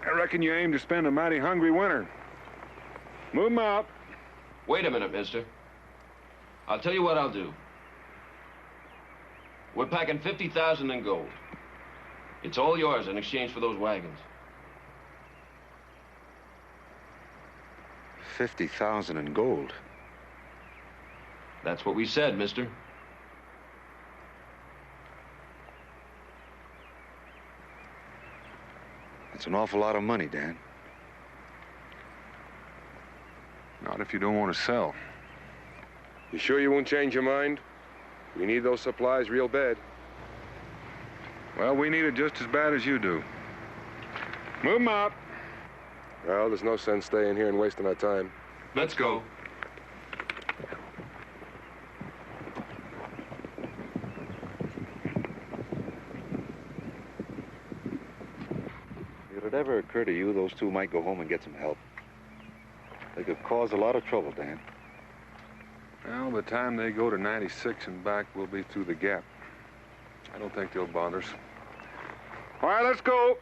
I reckon you aim to spend a mighty hungry winter. Move 'em out. Wait a minute, mister. I'll tell you what I'll do. We're packing 50,000 in gold. It's all yours in exchange for those wagons. 50,000 in gold? That's what we said, mister. That's an awful lot of money, Dan. Not if you don't want to sell. You sure you won't change your mind? We need those supplies real bad. Well, we need it just as bad as you do. Move 'em out. Well, there's no sense staying here and wasting our time. Let's go. If it ever occur to you, those two might go home and get some help. They could cause a lot of trouble, Dan. Well, by the time they go to 96 and back, we'll be through the gap. I don't think they'll bother us. All right, let's go.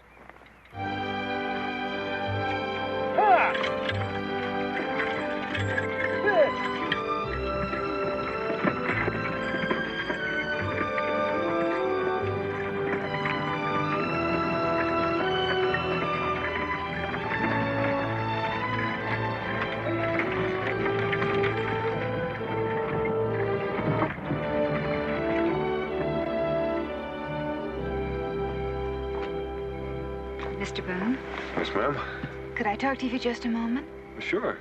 Mr. Boone, Yes, ma'am. could I talk to you for just a moment? Sure.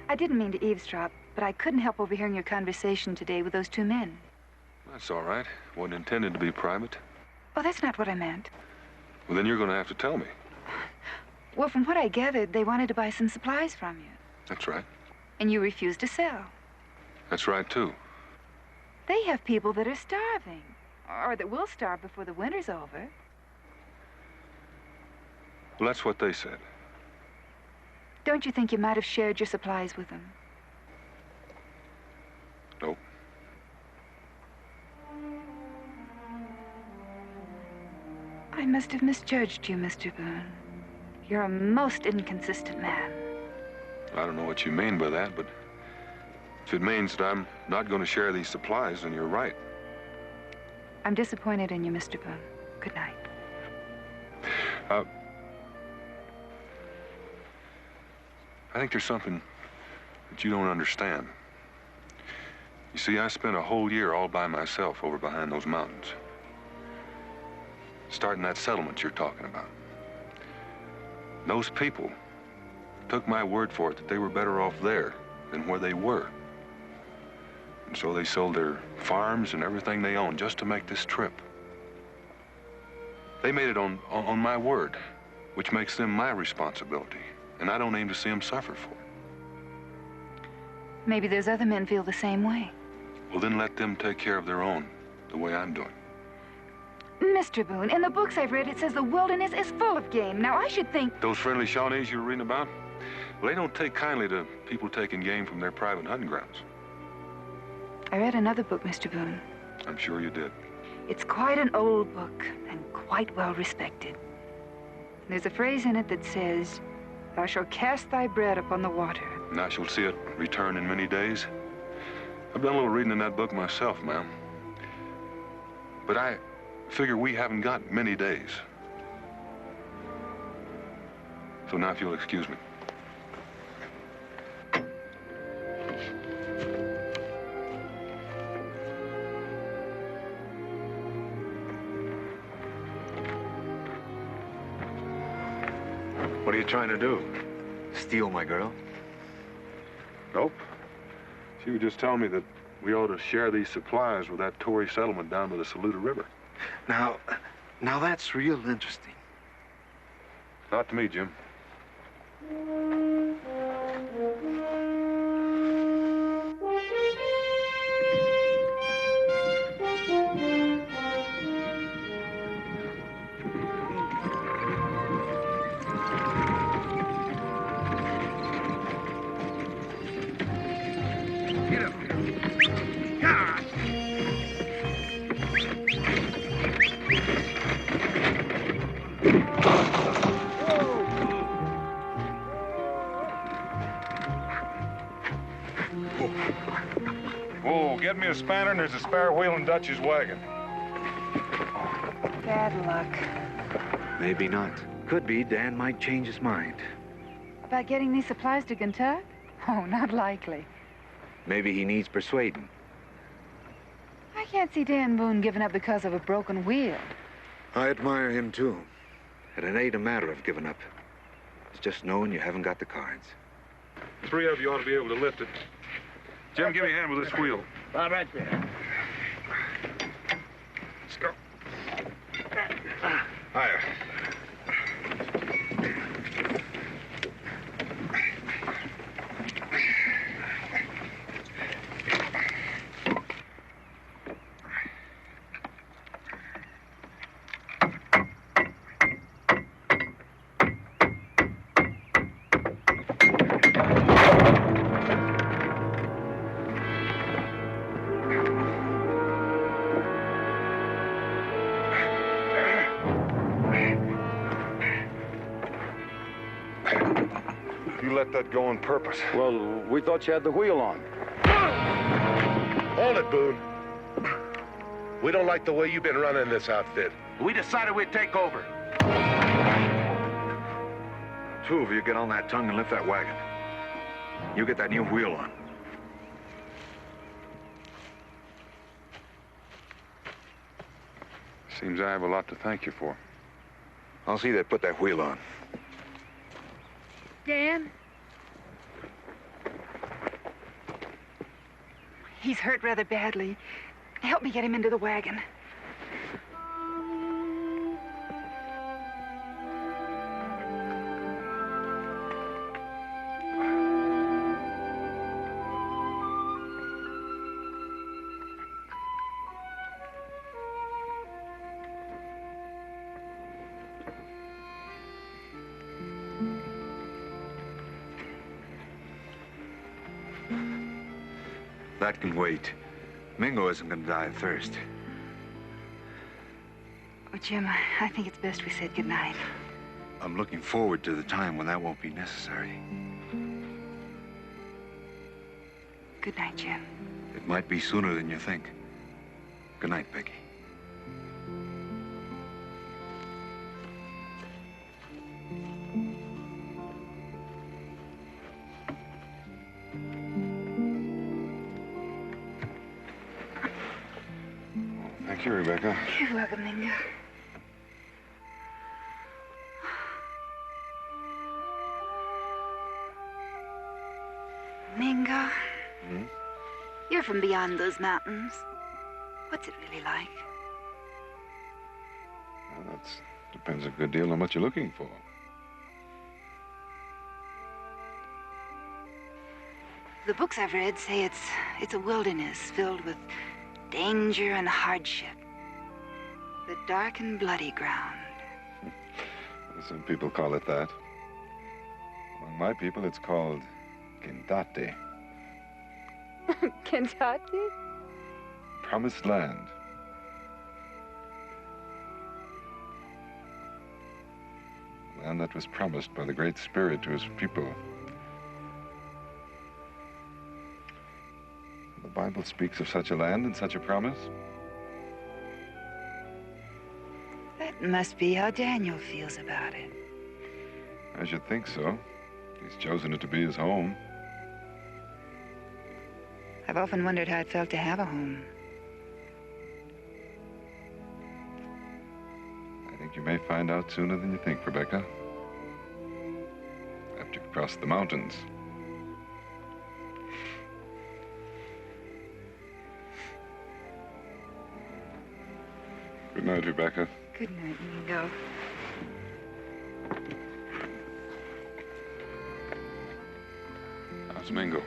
I didn't mean to eavesdrop, but I couldn't help overhearing your conversation today with those two men. That's all right. Wasn't intended to be private. Oh, that's not what I meant. Well, then you're going to have to tell me. Well, from what I gathered, they wanted to buy some supplies from you, That's right. and you refused to sell. That's right, too. They have people that are starving, or that will starve before the winter's over. Well, that's what they said. Don't you think you might have shared your supplies with them? Nope. I must have misjudged you, Mr. Boone. You're a most inconsistent man. I don't know what you mean by that, but if it means that I'm not going to share these supplies, then you're right. I'm disappointed in you, Mr. Boone. Good night. I think there's something that you don't understand. You see, I spent a whole year all by myself over behind those mountains, starting that settlement you're talking about. Those people took my word for it that they were better off there than where they were. And so they sold their farms and everything they owned just to make this trip. They made it on my word, which makes them my responsibility. And I don't aim to see them suffer for it. Maybe those other men feel the same way. Well, then let them take care of their own, the way I'm doing. Mr. Boone, in the books I've read, it says the wilderness is full of game. Now, I should think... Those friendly Shawnees you were reading about? Well, they don't take kindly to people taking game from their private hunting grounds. I read another book, Mr. Boone. I'm sure you did. It's quite an old book and quite well respected. There's a phrase in it that says, "Thou shalt cast thy bread upon the water." And I shall see it return in many days. I've done a little reading in that book myself, ma'am. But I figure we haven't got many days. So now if you'll excuse me. What are you trying to do? Steal my girl? Nope. She was just telling me that we ought to share these supplies with that Tory settlement down by the Saluda River. Now that's real interesting. Not to me, Jim. Whoa, get me a spanner and there's a spare wheel in Dutch's wagon. Bad luck. Maybe not. Could be Dan might change his mind. About getting these supplies to Kentucky? Oh, not likely. Maybe he needs persuading. I can't see Dan Boone giving up because of a broken wheel. I admire him, too. And it ain't a matter of giving up. It's just knowing you haven't got the cards. 3 of you ought to be able to lift it. Jim, give me a hand with this wheel. Right there. Let's go. Higher. You let that go on purpose. Well, we thought you had the wheel on. Hold it, Boone. We don't like the way you've been running this outfit. We decided we'd take over. 2 of you get on that tongue and lift that wagon. You get that new wheel on. Seems I have a lot to thank you for. I'll see they put that wheel on. Dan? He's hurt rather badly. Help me get him into the wagon. That can wait. Mingo isn't gonna die of thirst. Oh, Jim, I think it's best we said goodnight. I'm looking forward to the time when that won't be necessary. Good night, Jim. It might be sooner than you think. Good night, Becky. Thank you, Rebecca. You're welcome, Mingo. Mingo, you're from beyond those mountains. What's it really like? Well, that depends a good deal on what you're looking for. The books I've read say it's a wilderness filled with danger and hardship. The dark and bloody ground. Some people call it that. Among my people, it's called Kentucky. Kentucky? Promised land. Land that was promised by the Great Spirit to his people. The Bible speaks of such a land and such a promise. That must be how Daniel feels about it. I should think so. He's chosen it to be his home. I've often wondered how it felt to have a home. I think you may find out sooner than you think, Rebecca. After you've crossed the mountains. Good night, Rebecca. Good night, Mingo. How's Mingo?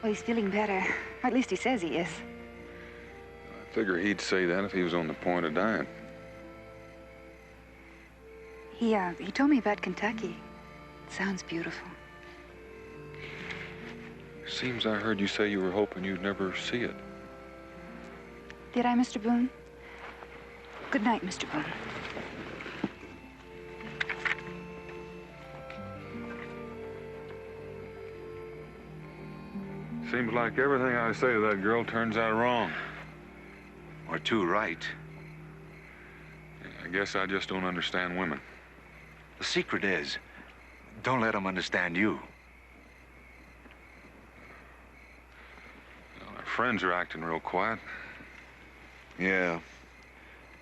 Well, he's feeling better. Or at least he says he is. I figure he'd say that if he was on the point of dying. He told me about Kentucky. It sounds beautiful. Seems I heard you say you were hoping you'd never see it. Did I, Mr. Boone? Good night, Mr. Boone. Seems like everything I say to that girl turns out wrong. Or two right. I guess I just don't understand women. The secret is, don't let them understand you. Well, our friends are acting real quiet. Yeah.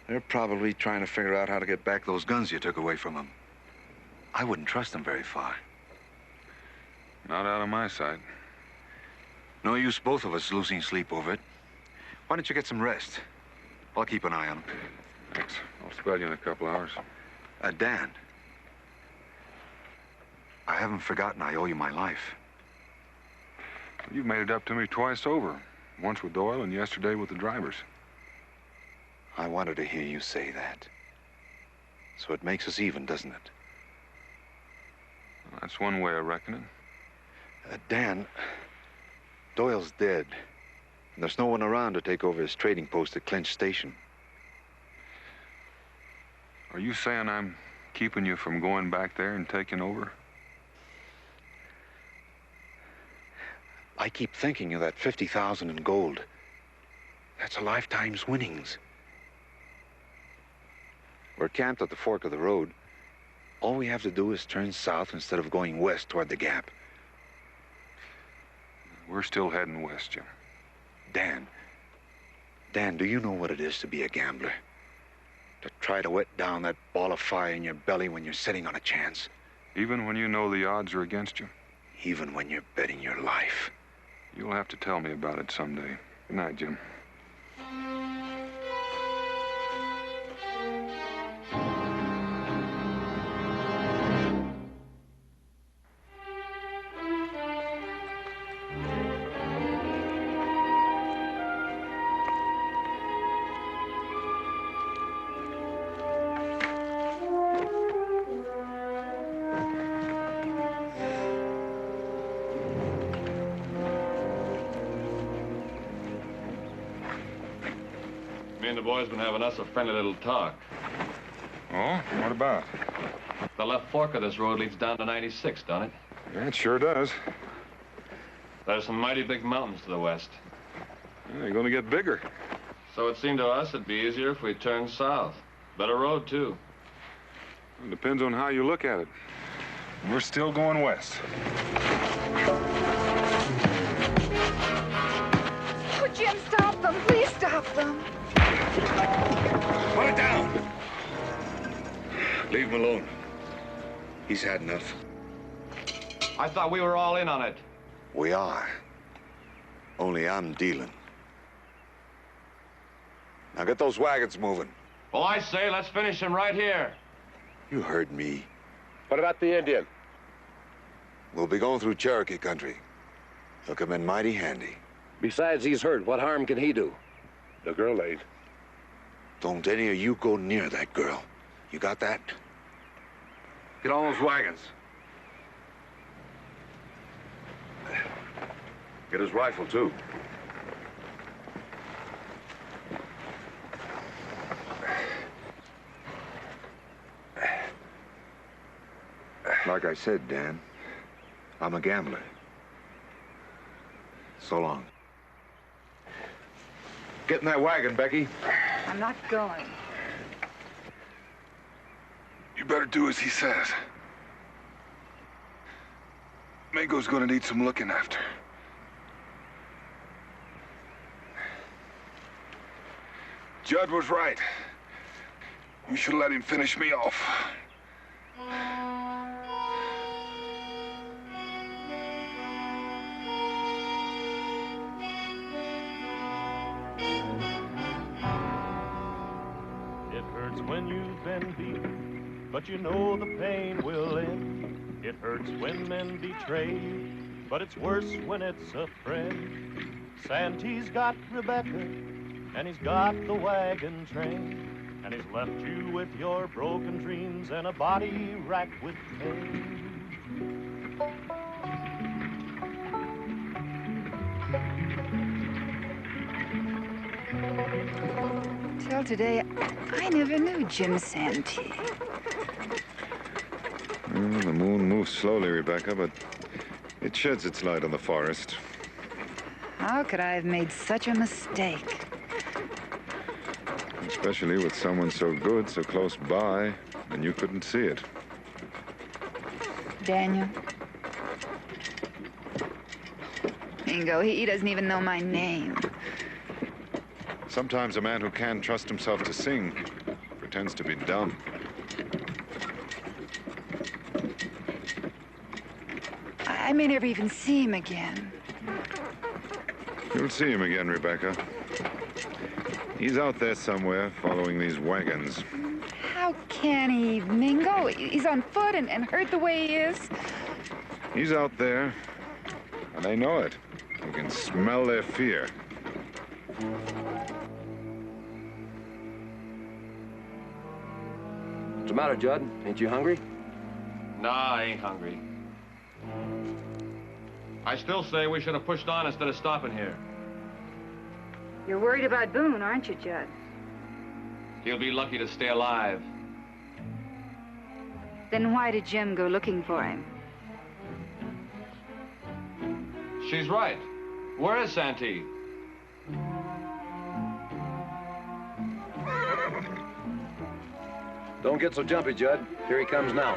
They're probably trying to figure out how to get back those guns you took away from them. I wouldn't trust them very far. Not out of my sight. No use both of us losing sleep over it. Why don't you get some rest? I'll keep an eye on them. Thanks. I'll spell you in a couple hours. Dan. I haven't forgotten I owe you my life. You've made it up to me twice over. Once with Doyle and yesterday with the drivers. I wanted to hear you say that. So it makes us even, doesn't it? Well, that's one way of reckoning. Dan, Doyle's dead. And there's no one around to take over his trading post at Clinch Station. Are you saying I'm keeping you from going back there and taking over? I keep thinking of that 50,000 in gold. That's a lifetime's winnings. We're camped at the fork of the road. All we have to do is turn south instead of going west toward the gap. We're still heading west, Jim. Dan, do you know what it is to be a gambler? to try to wet down that ball of fire in your belly when you're sitting on a chance. Even when you know the odds are against you? Even when you're betting your life. You'll have to tell me about it someday. Good night, Jim. Me and the boys been having us a friendly little talk. Oh? What about? The left fork of this road leads down to 96, don't it? Yeah, it sure does. There's some mighty big mountains to the west. Yeah, they're gonna get bigger. So it seemed to us it'd be easier if we turned south. Better road, too. It depends on how you look at it. We're still going west. Oh, Jim, stop them. Please stop them. Put it down. Leave him alone. He's had enough. I thought we were all in on it. We are. Only I'm dealing. Now get those wagons moving. Well, I say, let's finish him right here. You heard me. What about the Indian? We'll be going through Cherokee country. He'll come in mighty handy. Besides, he's hurt. What harm can he do? The girl ain't. Don't any of you go near that girl. You got that? Get all those wagons. Get his rifle, too. Like I said, Dan, I'm a gambler. So long. Get in that wagon, Becky. I'm not going. You better do as he says. Mago's gonna need some looking after. Judd was right. You should let him finish me off. It hurts when you've been beaten, but you know the pain will end. It hurts when men betray you, but it's worse when it's a friend. Santy's got Rebecca, and he's got the wagon train, and he's left you with your broken dreams and a body racked with pain. Till today, I never knew Jim Santee. The moon moves slowly, Rebecca, but it sheds its light on the forest. How could I have made such a mistake? Especially with someone so good, so close by, and you couldn't see it. Daniel. Bingo, he doesn't even know my name. Sometimes a man who can't trust himself to sing pretends to be dumb. I may never even see him again. You'll see him again, Rebecca. He's out there somewhere, following these wagons. How can he, Mingo? He's on foot and hurt the way he is. He's out there, and they know it. You can smell their fear. What's the matter, Judd? Ain't you hungry? Nah, I ain't hungry. I still say we should have pushed on instead of stopping here. You're worried about Boone, aren't you, Judd? He'll be lucky to stay alive. Then why did Jim go looking for him? She's right. Where is Santee? Don't get so jumpy, Judd. Here he comes now.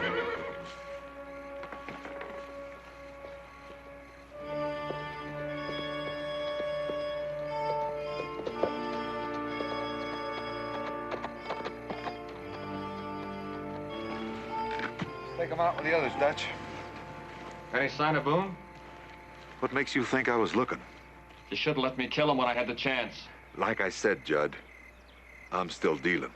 Take him out with the others, Dutch. Any sign of Boone? What makes you think I was looking? You should have let me kill him when I had the chance. Like I said, Judd, I'm still dealing.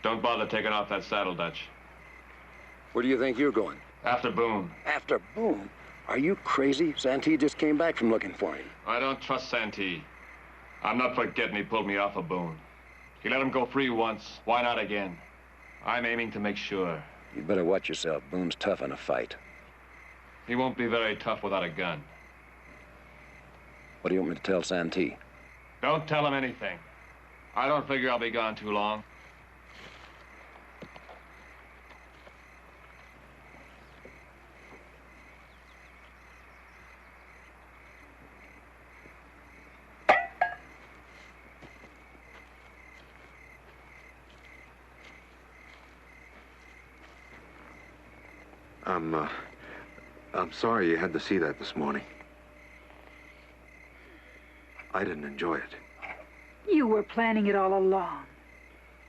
Don't bother taking off that saddle, Dutch. Where do you think you're going? After Boone. After Boone? Are you crazy? Santee just came back from looking for him. I don't trust Santee. I'm not forgetting he pulled me off of Boone. He let him go free once. Why not again? I'm aiming to make sure. You'd better watch yourself. Boone's tough in a fight. He won't be very tough without a gun. What do you want me to tell Santee? Don't tell him anything. I don't figure I'll be gone too long. I'm sorry you had to see that this morning. I didn't enjoy it. You were planning it all along.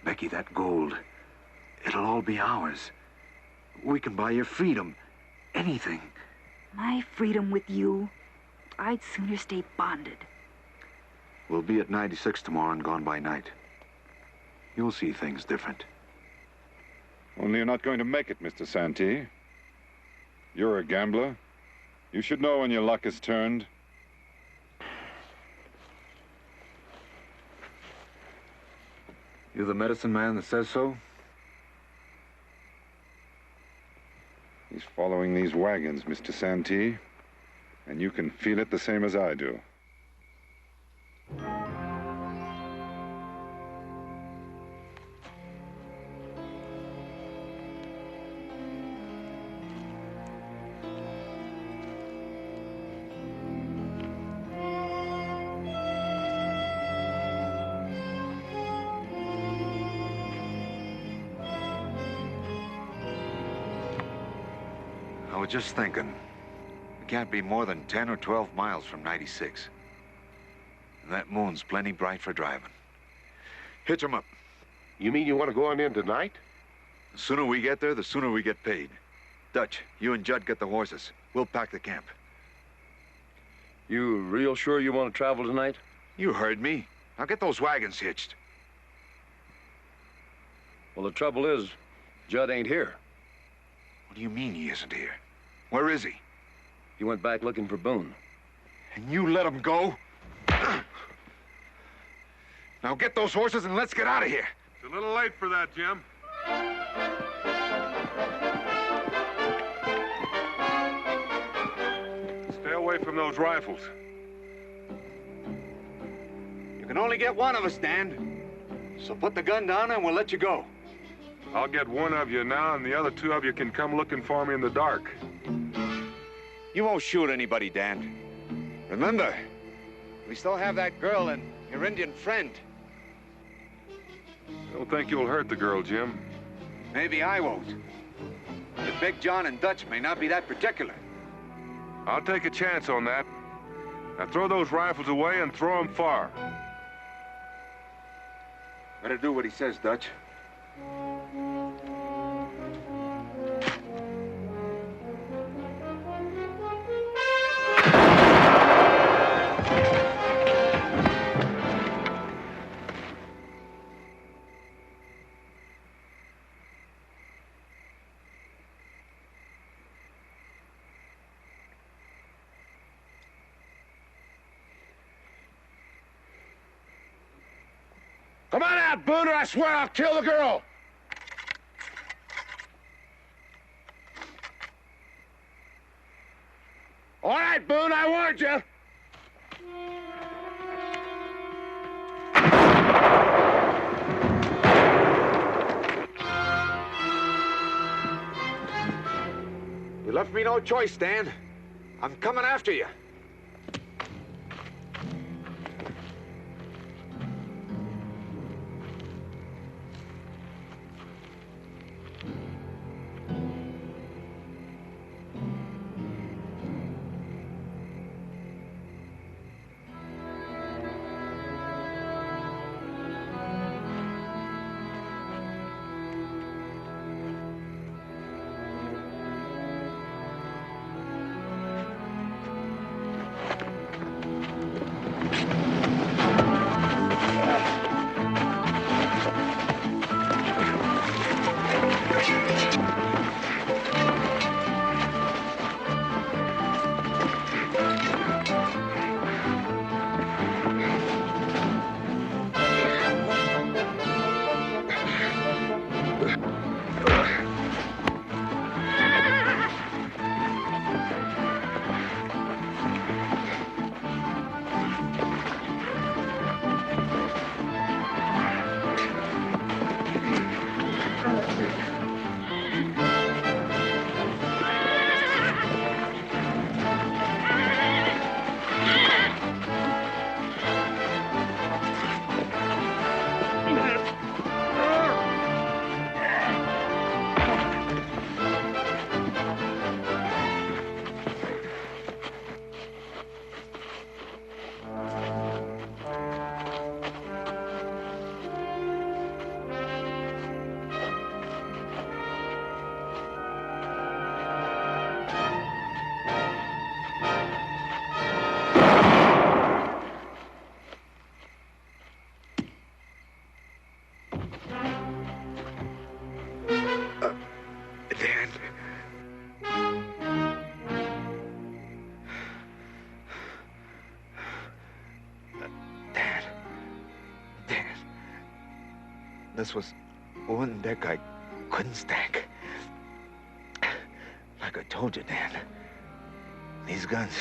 Becky, that gold, it'll all be ours. We can buy your freedom. Anything. My freedom with you? I'd sooner stay bonded. We'll be at 96 tomorrow and gone by night. You'll see things different. Only you're not going to make it, Mr. Santee. You're a gambler. You should know when your luck is turned. You the medicine man that says so? He's following these wagons, Mr. Santee. And you can feel it the same as I do. I was just thinking, we can't be more than 10 or 12 miles from 96. And that moon's plenty bright for driving. Hitch 'em up. You mean you want to go on in tonight? The sooner we get there, the sooner we get paid. Dutch, you and Judd get the horses. We'll pack the camp. You real sure you want to travel tonight? You heard me. Now get those wagons hitched. Well, the trouble is, Judd ain't here. What do you mean he isn't here? Where is he? He went back looking for Boone. And you let him go? Now get those horses and let's get out of here. It's a little late for that, Jim. Stay away from those rifles. You can only get one of us, Dan. So put the gun down and we'll let you go. I'll get one of you now, and the other two of you can come looking for me in the dark. You won't shoot anybody, Dan. Remember, we still have that girl and your Indian friend. I don't think you'll hurt the girl, Jim. Maybe I won't. But Big John and Dutch may not be that particular. I'll take a chance on that. Now throw those rifles away and throw them far. Better do what he says, Dutch. Come on out, Boone, or I swear I'll kill the girl! All right, Boone, I warned you. You left me no choice, Dan. I'm coming after you. This was one deck I couldn't stack. Like I told you, Dan, these guns,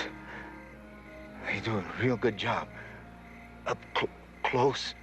they do a real good job. Up close.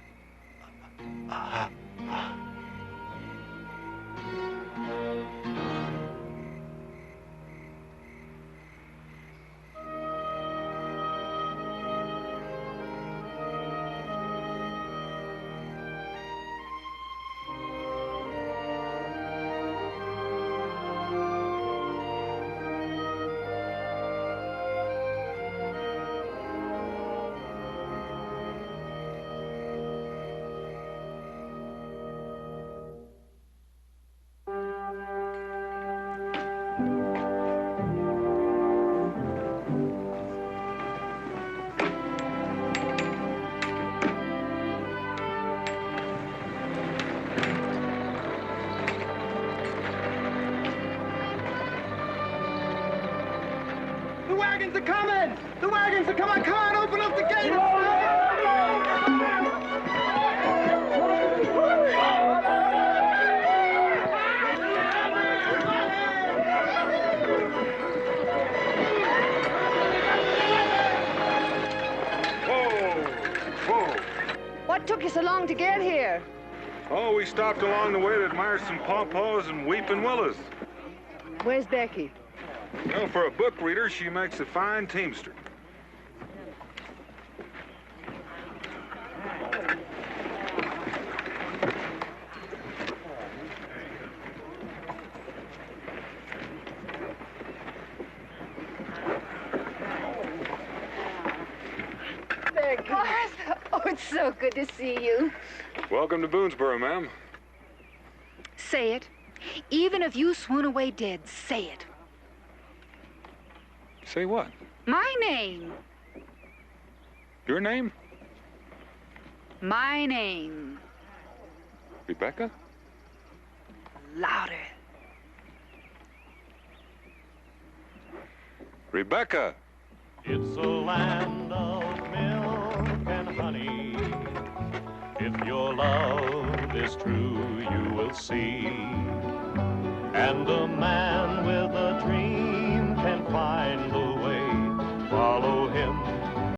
The wagons are coming! The wagons are coming! Come on, open up the gate! Whoa! What took you so long to get here? Oh, we stopped along the way to admire some pawpaws and weeping willows. Where's Becky? Well, for a book reader, she makes a fine teamster. Becky. Martha. Oh, it's so good to see you. Welcome to Boonesboro, ma'am. Say it. Even if you swoon away dead, say it. Say what? My name. Your name? My name. Rebecca? Louder. Rebecca! It's a land of milk and honey. If your love is true, you will see. And a man with a dream can find the way. Follow him